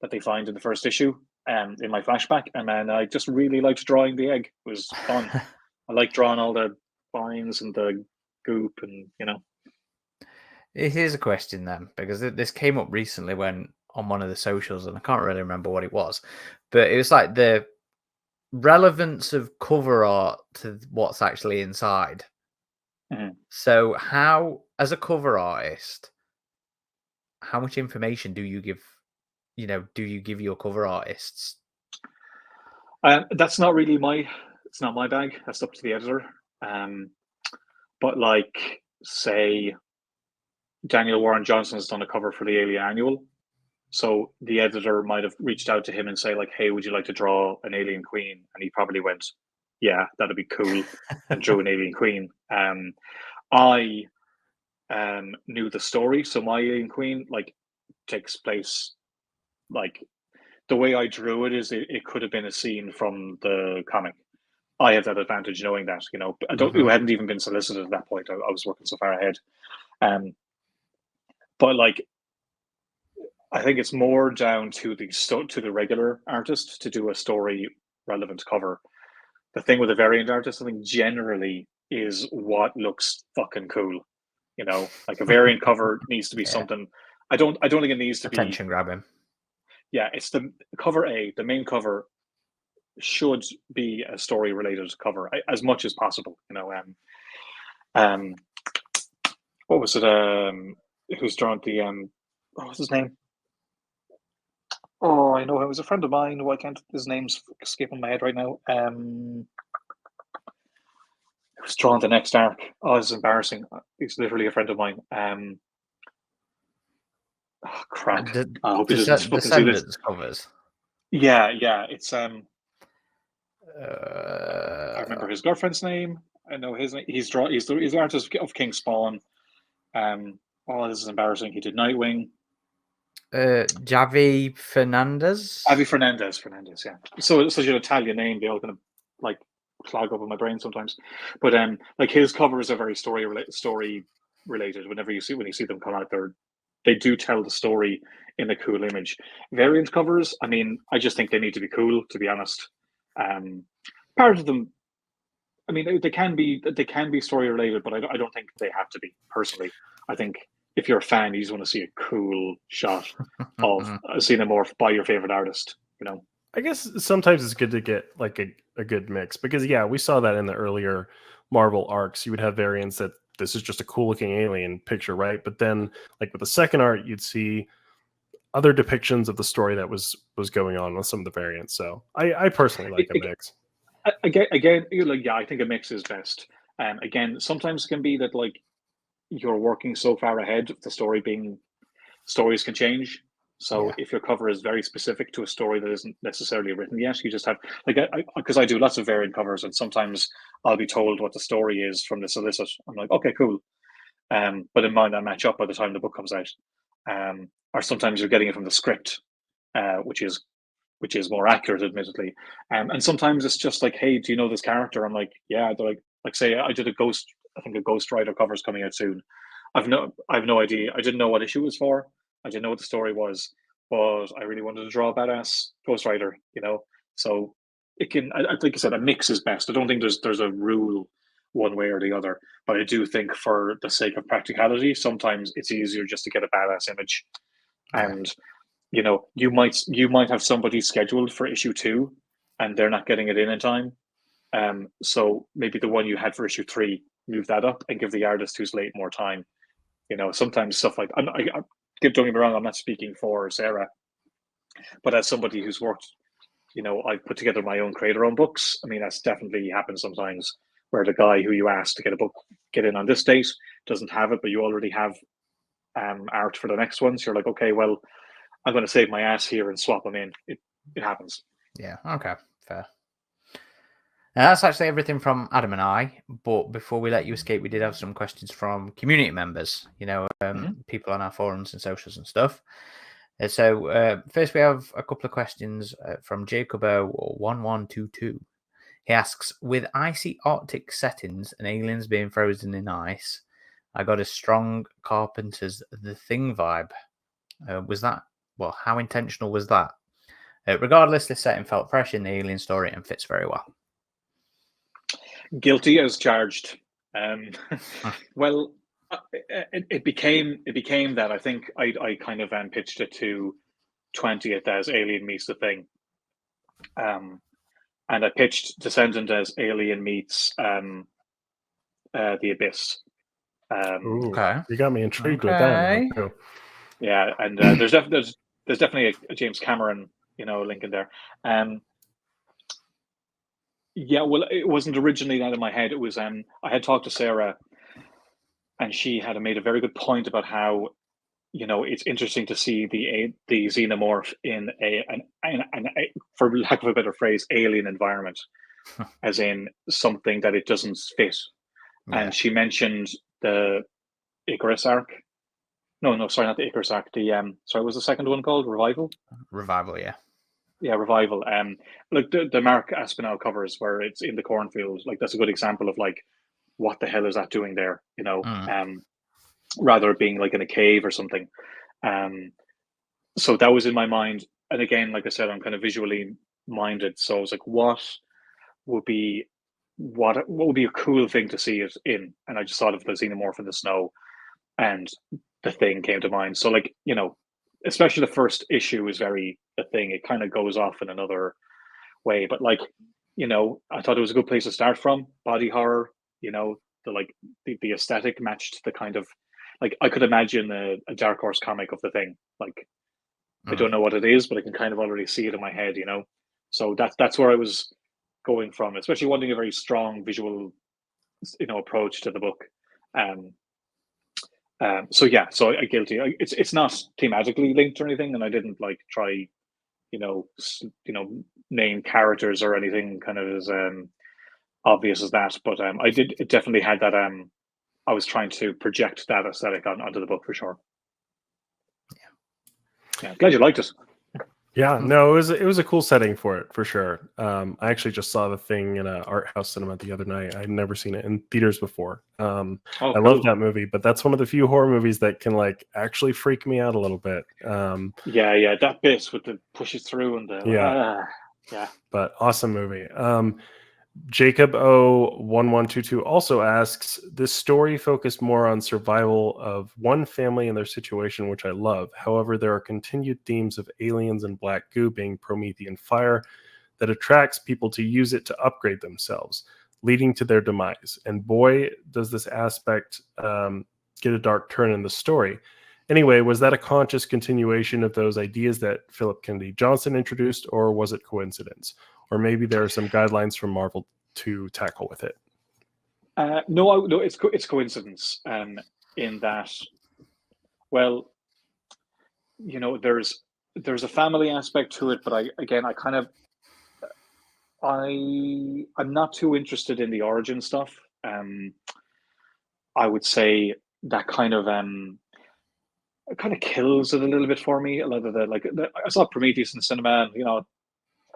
that they find in the first issue, in my flashback, and man, I just really liked drawing the egg. It was fun. I like drawing all the vines and the goop, and Here's a question then, because this came up recently when on one of the socials, and I can't really remember what it was, but it was like the relevance of cover art to what's actually inside. Mm-hmm. So how, as a cover artist, how much information do you give your cover artists? That's not really it's not my bag. That's up to the editor. But like, say, Daniel Warren Johnson has done a cover for the Alien Annual. So the editor might have reached out to him and say like, hey, would you like to draw an alien queen? And he probably went, yeah, that'd be cool, and drew an alien queen. I knew the story. So my alien queen like takes place like the way I drew it is it could have been a scene from the comic. I have that advantage knowing that, we hadn't even been solicited at that point. I was working so far ahead. But like, I think it's more down to the regular artist to do a story relevant cover. The thing with a variant artist, I think generally is what looks fucking cool. Like a variant cover needs to be something. I don't think it needs to attention grabbing. Yeah, it's the cover A. The main cover should be a story related cover as much as possible. What was it? Who's drawn the what was his name? Oh, I know, it was a friend of mine. Why can't his name's escaping my head right now? It was drawn the next arc. Oh, it's embarrassing. He's literally a friend of mine. Oh, crap. I hope he doesn't fucking see this. Covers. Yeah. It's I remember his girlfriend's name. I know his name. He's the artist of King Spawn. Oh, this is embarrassing. He did Nightwing. Javi Fernandez. Javi Fernandez, yeah. So it's such an Italian name. They all kind of like clog up in my brain sometimes. But like his covers are very story related. When you see them come out, they're they do tell the story in a cool image. Variant covers, I mean, I just think they need to be cool, to be honest. Part of them, I mean, they can be story related, but I don't think they have to be. Personally, I think if you're a fan, you just want to see a cool shot of a Xenomorph by your favorite artist. You know, I guess sometimes it's good to get like a good mix, because yeah, we saw that in the earlier Marvel arcs. You would have variants that this is just a cool looking alien picture, right? But then like with the second art, you'd see other depictions of the story that was going on with some of the variants. So I personally like a mix. Again, like, yeah, I think a mix is best. Again, sometimes it can be that like you're working so far ahead of the story stories can change. So if your cover is very specific to a story that isn't necessarily written yet, you just have like, because I do lots of variant covers, and sometimes I'll be told what the story is from the solicit. I'm like, okay, cool. But it might not match up by the time the book comes out. Or sometimes you're getting it from the script, which is more accurate, admittedly. And sometimes it's just like, hey, do you know this character? I'm like, yeah. They're like say I did I think a Ghost Rider cover is coming out soon. I've no idea. I didn't know what issue it was for. I didn't know what the story was, but I really wanted to draw a badass Ghost Rider, you know. So it can, like I said, a mix is best. I don't think there's a rule one way or the other, but I do think for the sake of practicality, sometimes it's easier just to get a badass image. And you know, you might have somebody scheduled for issue 2 and they're not getting it in time. So maybe the one you had for issue 3, move that up and give the artist who's late more time. You know, sometimes stuff like, don't get me wrong, I'm not speaking for Sarah, but as somebody who's worked, you know, I put together my own creator-owned books. I mean, that's definitely happens sometimes, where the guy who you asked to get in on this date doesn't have it, but you already have art for the next one. So you're like, okay, well, I'm going to save my ass here and swap them in. It happens. Yeah. Okay. Fair. Now, that's actually everything from Adam and I. But before we let you escape, we did have some questions from community members. You know, people on our forums and socials and stuff. So first, we have a couple of questions from Jacobo1122. He asks, with icy Arctic settings and aliens being frozen in ice, I got a strong Carpenter's The Thing vibe. Was that, well, how intentional was that? Regardless, this setting felt fresh in the alien story and fits very well. Guilty as charged. Well, it became that. I think I kind of pitched it to 20th as Alien meets The Thing. And I pitched Descendant as Alien meets The Abyss. Okay, you got me intrigued with that. Yeah, and there's definitely a James Cameron, you know, link in there. Yeah, well, it wasn't originally that in my head. It was I had talked to Sarah, and she had made a very good point about how, you know, it's interesting to see the Xenomorph in a for lack of a better phrase, alien environment, as in something that it doesn't fit. Yeah. And she mentioned the Icarus arc. No, sorry, not the Icarus arc. The sorry, what was the second one called? Revival. Yeah. Yeah, Revival. Like the Mark Aspinall covers where it's in the cornfield. Like that's a good example of like, what the hell is that doing there? You know, rather being like in a cave or something. So that was in my mind. And again, like I said, I'm kind of visually minded. So I was like, what would be a cool thing to see it in? And I just thought of the Xenomorph in the snow, and The Thing came to mind. So like, you know, especially the first issue is very The Thing. It kind of goes off in another way, but like, you know, I thought it was a good place to start from. Body horror, you know, the aesthetic matched the kind of, like, I could imagine a Dark Horse comic of The Thing. Like, I don't know what it is, but I can kind of already see it in my head, you know. So that's where I was going from, especially wanting a very strong visual, you know, approach to the book. So yeah, so I guilty. It's not thematically linked or anything, and I didn't like try, you know, name characters or anything kind of as obvious as that. But it definitely had that. I was trying to project that aesthetic onto the book for sure. Yeah, glad you liked it. Yeah, no, it was a cool setting for it for sure. I actually just saw the thing in an art house cinema the other night. I'd never seen it in theaters before. Oh, I cool. love that movie, but that's one of the few horror movies that can like actually freak me out a little bit. Yeah, that bit with the pushes through and the Yeah, but awesome movie. Jacob O1122 also asks, this story focused more on survival of one family and their situation, which I love. However, there are continued themes of aliens and black goo being Promethean fire that attracts people to use it to upgrade themselves, leading to their demise. And boy, does this aspect get a dark turn in the story. Anyway, was that a conscious continuation of those ideas that Philip Kennedy Johnson introduced, or was it coincidence? Or maybe there are some guidelines from Marvel to tackle with it. No, it's coincidence. In that, well, there's a family aspect to it, but I'm not too interested in the origin stuff. I would say that kind of kills it a little bit for me. A lot of I saw Prometheus in the cinema, and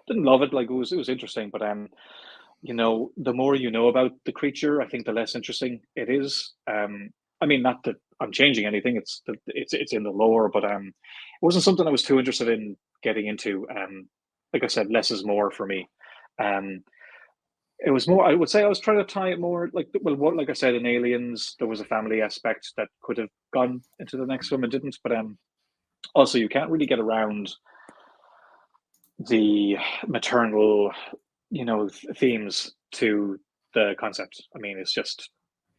didn't love it. Like it was interesting, but the more you know about the creature, I think the less interesting it is. I mean, not that I'm changing anything. It's in the lore, but it wasn't something I was too interested in getting into. Like I said, less is more for me. It was more. I would say I was trying to tie it more like I said in Aliens, there was a family aspect that could have gone into the next film and didn't. But also you can't really get around the maternal themes to the concept. I mean, it's just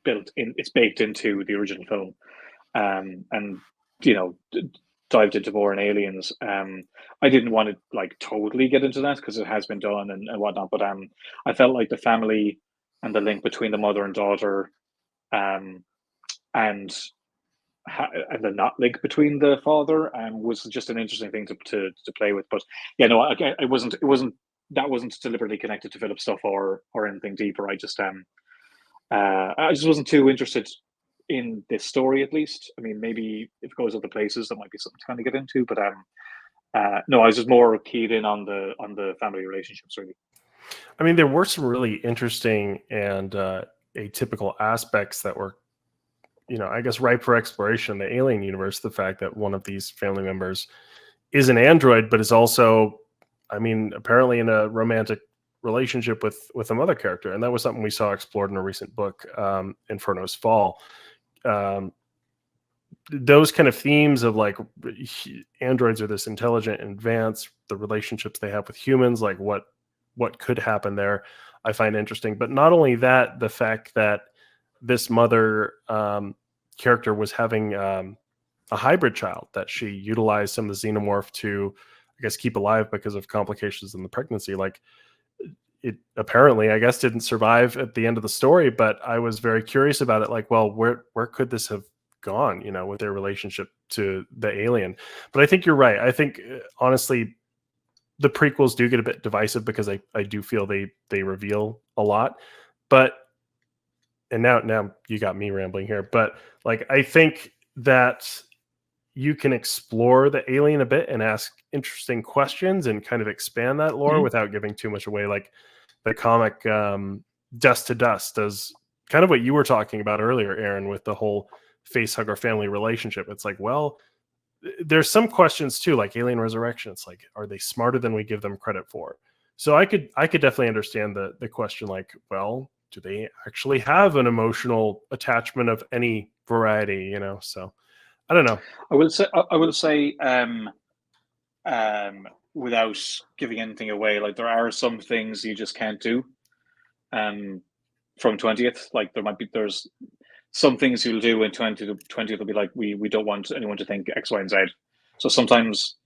it's baked into the original film, and dived into more in Aliens. I didn't want to like totally get into that because it has been done and whatnot, but I felt like the family and the link between the mother and daughter, and and the not link between the father was just an interesting thing to play with. But yeah, no, it wasn't that wasn't deliberately connected to Philip stuff or anything deeper. I just wasn't too interested in this story, at least. I mean, maybe if it goes other places, that might be something to kind of get into. But no, I was just more keyed in on the family relationships, really. I mean, there were some really interesting and atypical aspects that were, I guess, ripe for exploration in the Alien universe. The fact that one of these family members is an android, but is also, I mean, apparently in a romantic relationship with a mother character, and that was something we saw explored in a recent book, Inferno's Fall. Those kind of themes of like androids are this intelligent and advanced, the relationships they have with humans, like what could happen there, I find interesting. But not only that, the fact that this mother character was having a hybrid child that she utilized some of the xenomorph to, I guess, keep alive because of complications in the pregnancy. Like it apparently, I guess, didn't survive at the end of the story, but I was very curious about it. Like, well, where could this have gone, with their relationship to the alien? But I think you're right. I think honestly, the prequels do get a bit divisive because I do feel they reveal a lot. But and now you got me rambling here, but like I think that you can explore the alien a bit and ask interesting questions and kind of expand that lore without giving too much away. Like the comic Dust to Dust does kind of what you were talking about earlier, Aaron, with the whole facehugger family relationship. It's like, well, there's some questions too, like Alien Resurrection. It's like, are they smarter than we give them credit for? So I could definitely understand the question, like, well, do they actually have an emotional attachment of any variety? So I don't know. I will say, without giving anything away, like there are some things you just can't do. From 20th, like there's some things you'll do in 20th will be like, we don't want anyone to think X, Y, and Z. So sometimes,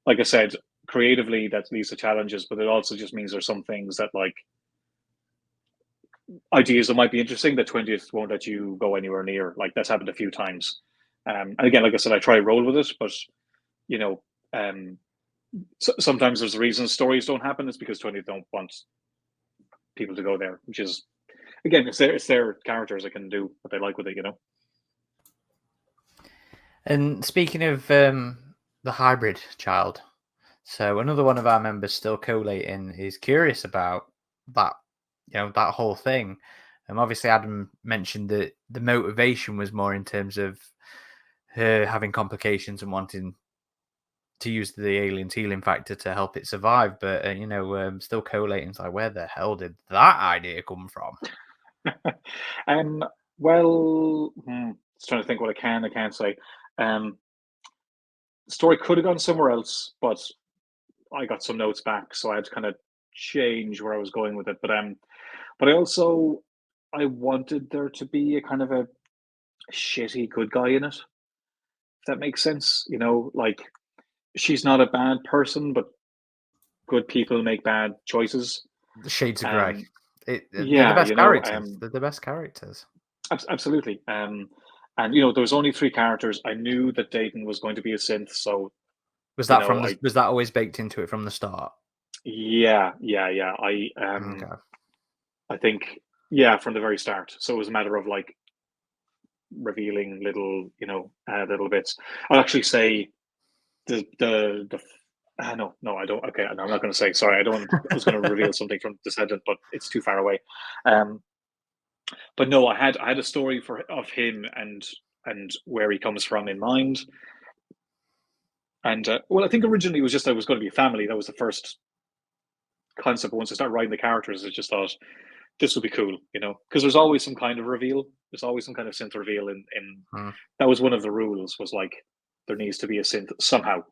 like I said, creatively that leads to challenges, but it also just means there's some things that like ideas that might be interesting that 20th won't let you go anywhere near. Like that's happened a few times. And again, like I said, I try to roll with it, but sometimes there's reasons stories don't happen. It's because 20th don't want people to go there, which is, again, it's their characters that can do what they like with it, And speaking of the hybrid child, So another one of our members, still collating, is curious about that, that whole thing. Obviously, Adam mentioned that the motivation was more in terms of her having complications and wanting to use the alien's healing factor to help it survive. But still collating, like, where the hell did that idea come from? Well, just trying to think what I can't say. The story could have gone somewhere else, but I got some notes back, so I had to kind of change where I was going with it. But I wanted there to be a kind of a shitty good guy in it. If that makes sense, like she's not a bad person, but good people make bad choices. The shades of grey. They're the Yeah, best characters. They're the best characters. Absolutely. And there was only 3 characters. I knew that Dayton was going to be a synth, so was that was that always baked into it from the start? Yeah. Okay. I think from the very start. So it was a matter of like revealing little little bits. I'll actually say the no, I don't. Okay, I'm not going to say. Sorry, I don't. I was going to reveal something from Descendant, but it's too far away. But no, I had a story of him and where he comes from in mind. And well, I think originally it was just that it was going to be a family. That was the first concept. But once I started writing the characters, I just thought this would be cool, because there's always some kind of reveal. There's always some kind of synth reveal. That was one of the rules. Was like there needs to be a synth somehow.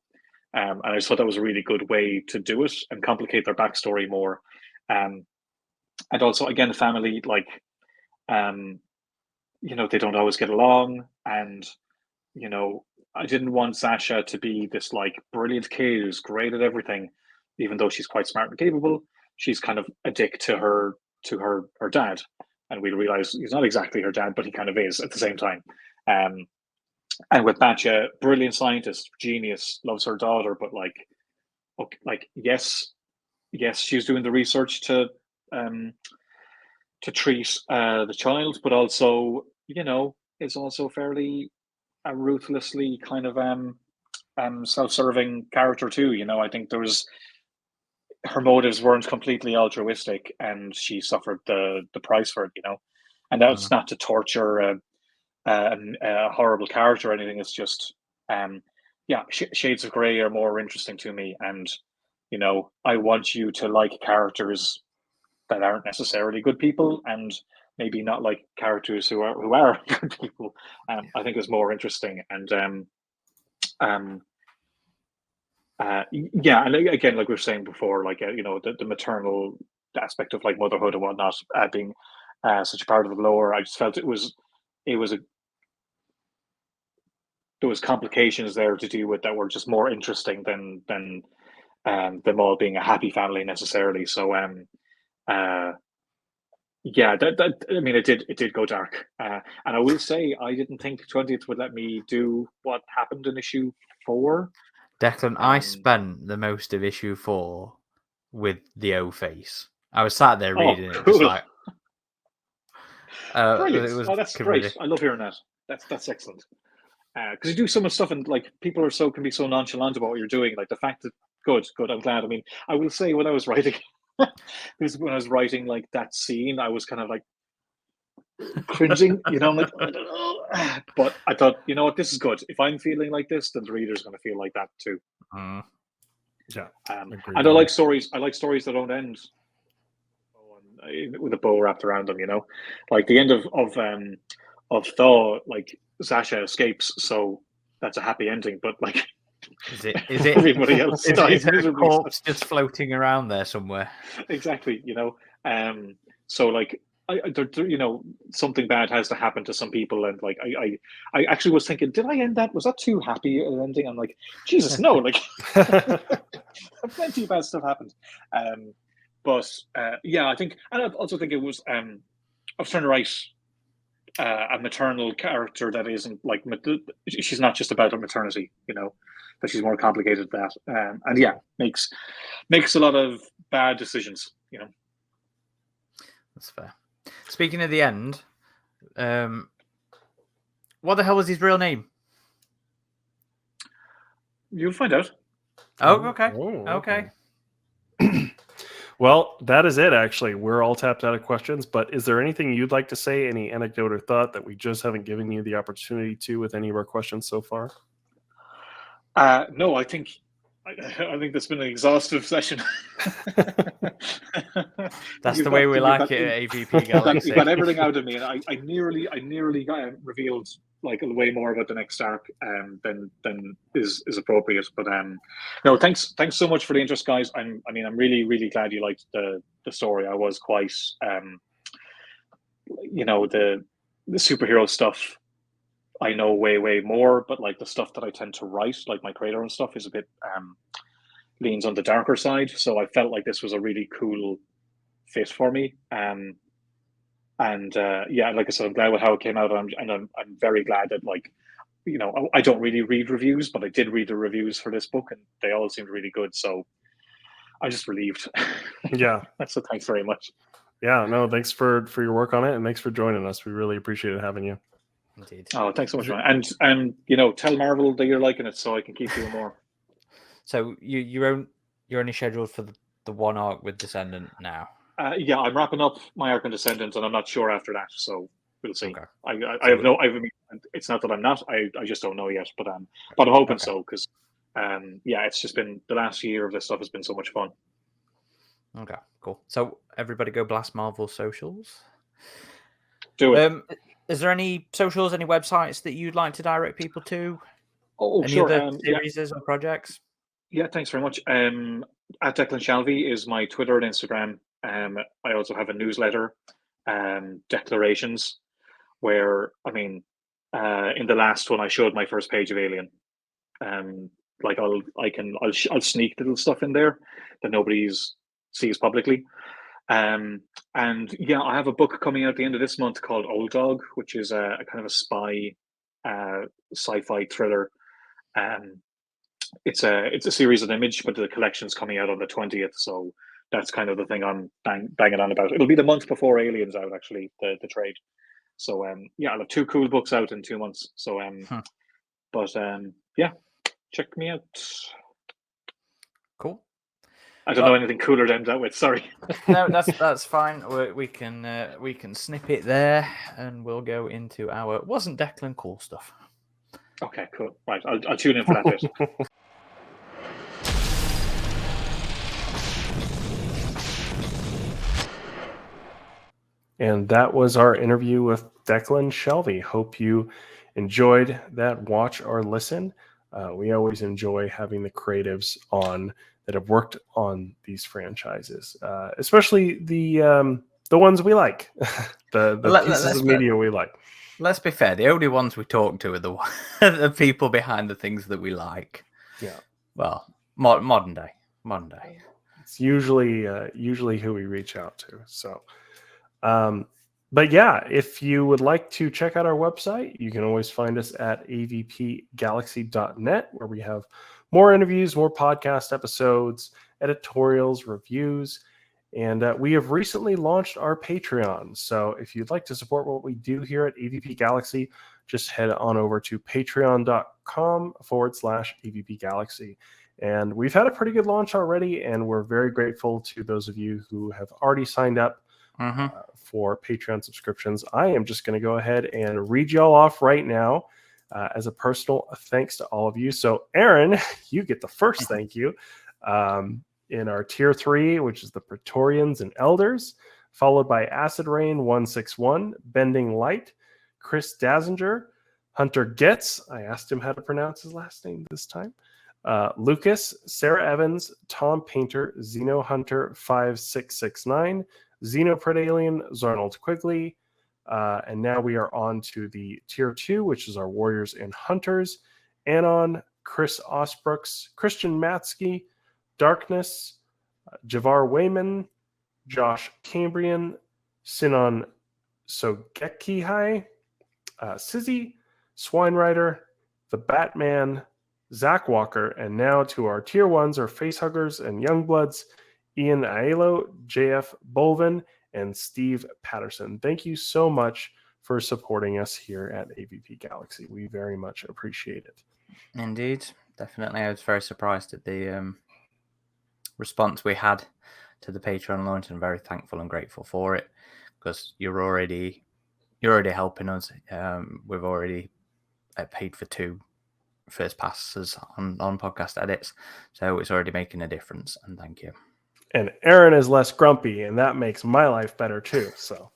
And I just thought that was a really good way to do it and complicate their backstory more. And also, again, the family, like, they don't always get along. And, I didn't want Sasha to be this, like, brilliant kid who's great at everything, even though she's quite smart and capable. She's kind of a dick to her dad. And we realize he's not exactly her dad, but he kind of is at the same time. And with Batcha, brilliant scientist, genius, loves her daughter, but yes, she's doing the research to treat the child, but also, is also fairly a ruthlessly kind of self-serving character too. I think her motives weren't completely altruistic, and she suffered the price for it. And that's not to torture a horrible character or anything. It's just shades of grey are more interesting to me, and I want you to like characters that aren't necessarily good people, and maybe not like characters who are good people. I think is more interesting. And and again, like we were saying before, like the maternal aspect of like motherhood and whatnot being such a part of the lore. I just felt there was complications there to deal with that were just more interesting than them all being a happy family necessarily. So it did go dark. And I will say I didn't think 20th would let me do what happened in issue 4. Declan, I spent the most of issue 4 with the O face. I was sat there reading it, just like. Brilliant! That's great. I love hearing that. That's excellent. Because you do so much stuff, and like people can be so nonchalant about what you're doing. Like the fact that good. I'm glad. I mean, I will say when I was writing, like that scene, I was kind of like cringing. I'm like, I don't know. But I thought, you know what, this is good. If I'm feeling like this, then the reader's going to feel like that too. Yeah. And I like stories. I like stories that don't end with a bow wrapped around them. Like the end of Thaw, like Sasha escapes, so that's a happy ending. But like, is it everybody else dies miserably. Corpse just floating around there somewhere? Exactly. So like, something bad has to happen to some people, and like I actually was thinking, did I end that? Was that too happy an ending? I'm like, Jesus, no! Like, plenty of bad stuff happened. But I think, and I also think it was I was trying to write a maternal character that isn't like she's not just about her maternity, that she's more complicated than that, and makes a lot of bad decisions. That's fair. Speaking of the end, what the hell was his real name? You'll find out. Oh, okay. Oh, Okay. Well, that is it, actually. We're all tapped out of questions, but is there anything you'd like to say, any anecdote or thought that we just haven't given you the opportunity to with any of our questions so far? No, I think that's been an exhaustive session. That's the way we like it at AvP Galaxy. You got everything out of me, and I nearly got revealed like way more about the next arc than is appropriate. But no, thanks so much for the interest, guys. I'm really glad you liked the story. I was quite the superhero stuff. I know way more, but like the stuff that I tend to write, like my creator and stuff, is a bit leans on the darker side. So I felt like this was a really cool fit for me. Yeah, like I said, I'm glad with how it came out, and I'm very glad that, like, I don't really read reviews, but I did read the reviews for this book, and they all seemed really good. So I'm just relieved. Yeah. So thanks very much. Yeah, no, thanks for your work on it, and thanks for joining us. We really apprecited having you. Indeed. Oh, thanks so much, man. And tell Marvel that you're liking it, so I can keep doing more. So you're only scheduled for the one arc with Descendant now. Yeah, I'm wrapping up my arc on Descendant, and I'm not sure after that. So we'll see. Okay. It's not that I'm not. I just don't know yet. But I'm hoping so, because yeah, it's just been the last year of this stuff has been so much fun. Okay, cool. So everybody go blast Marvel socials. Do it. Is there any socials, any websites that you'd like to direct people to? Oh, any sure. other series or projects? Yeah, thanks very much. At Declan Shalvey is my Twitter and Instagram. I also have a newsletter, Declarations, where in the last one I showed my first page of Alien. Like I'll sneak little stuff in there that nobody sees publicly. And yeah, I have a book coming out at the end of this month called Old Dog, which is a kind of a spy sci-fi thriller. It's a series of Image, but the collection's coming out on the 20th, so that's kind of the thing I'm banging on about. It'll be the month before Aliens out, actually, the trade. So yeah, I'll have 2 cool books out in 2 months. So but yeah, check me out. Cool. I don't know anything cooler to end that with. Sorry. No, that's fine. We can snip it there, and we'll go into our wasn't Declan cool stuff. Okay, cool. Right, I'll tune in for that bit. And that was our interview with Declan Shalvey. Hope you enjoyed that watch or listen. We always enjoy having the creatives on that have worked on these franchises, especially the ones we like, the pieces of media we like. Let's be fair. The only ones we talk to are the people behind the things that we like. Yeah. Well, modern day. It's usually who we reach out to. So. But yeah, if you would like to check out our website, you can always find us at avpgalaxy.net, where we have more interviews, more podcast episodes, editorials, reviews, and we have recently launched our Patreon. So if you'd like to support what we do here at AvP Galaxy, just head on over to patreon.com/AvP Galaxy. And we've had a pretty good launch already, and we're very grateful to those of you who have already signed up for Patreon subscriptions. I am just going to go ahead and read y'all off right now as a personal thanks to all of you. So Aaron, you get the first thank you in our tier 3, which is the Praetorians and Elders, followed by Acid Rain 161, Bending Light, Chris Dazinger, Hunter Getz. I asked him how to pronounce his last name this time. Lucas, Sarah Evans, Tom Painter, Xeno Hunter 5669, Xenopred Alien, Zarnold Quigley, and now we are on to the tier 2, which is our Warriors and Hunters. Anon, Chris Osbrooks, Christian Matsky, Darkness, Javar Wayman, Josh Cambrian, Sinon Sogekihai, Sizzy, Swinerider, The Batman, Zach Walker, and now to our tier 1s are Facehuggers and Youngbloods, Ian Aiello, JF Bolvin, and Steve Patterson. Thank you so much for supporting us here at AvP Galaxy. We very much appreciate it. Indeed. definitely. I was very surprised at the response we had to the Patreon launch, and very thankful and grateful for it, because you're already helping us. We've already paid for 2 first passes on podcast edits, so it's already making a difference, and thank you. And Aaron is less grumpy, and that makes my life better too. So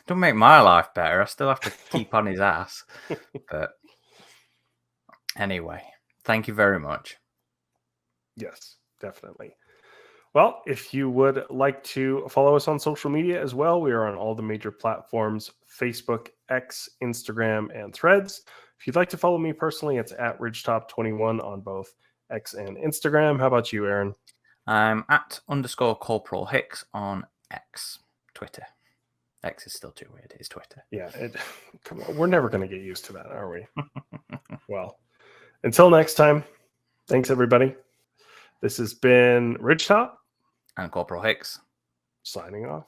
don't make my life better. I still have to keep on his ass. But anyway, thank you very much. Yes, definitely. Well, if you would like to follow us on social media as well, we are on all the major platforms: Facebook, X, Instagram, and Threads. If you'd like to follow me personally, it's at RidgeTop21 on both X and Instagram. How about you, Aaron? I'm at _Corporal Hicks on X, Twitter. X is still too weird. It's Twitter. Yeah, come on, we're never going to get used to that, are we? Well, until next time, thanks everybody. This has been RidgeTop and Corporal Hicks signing off.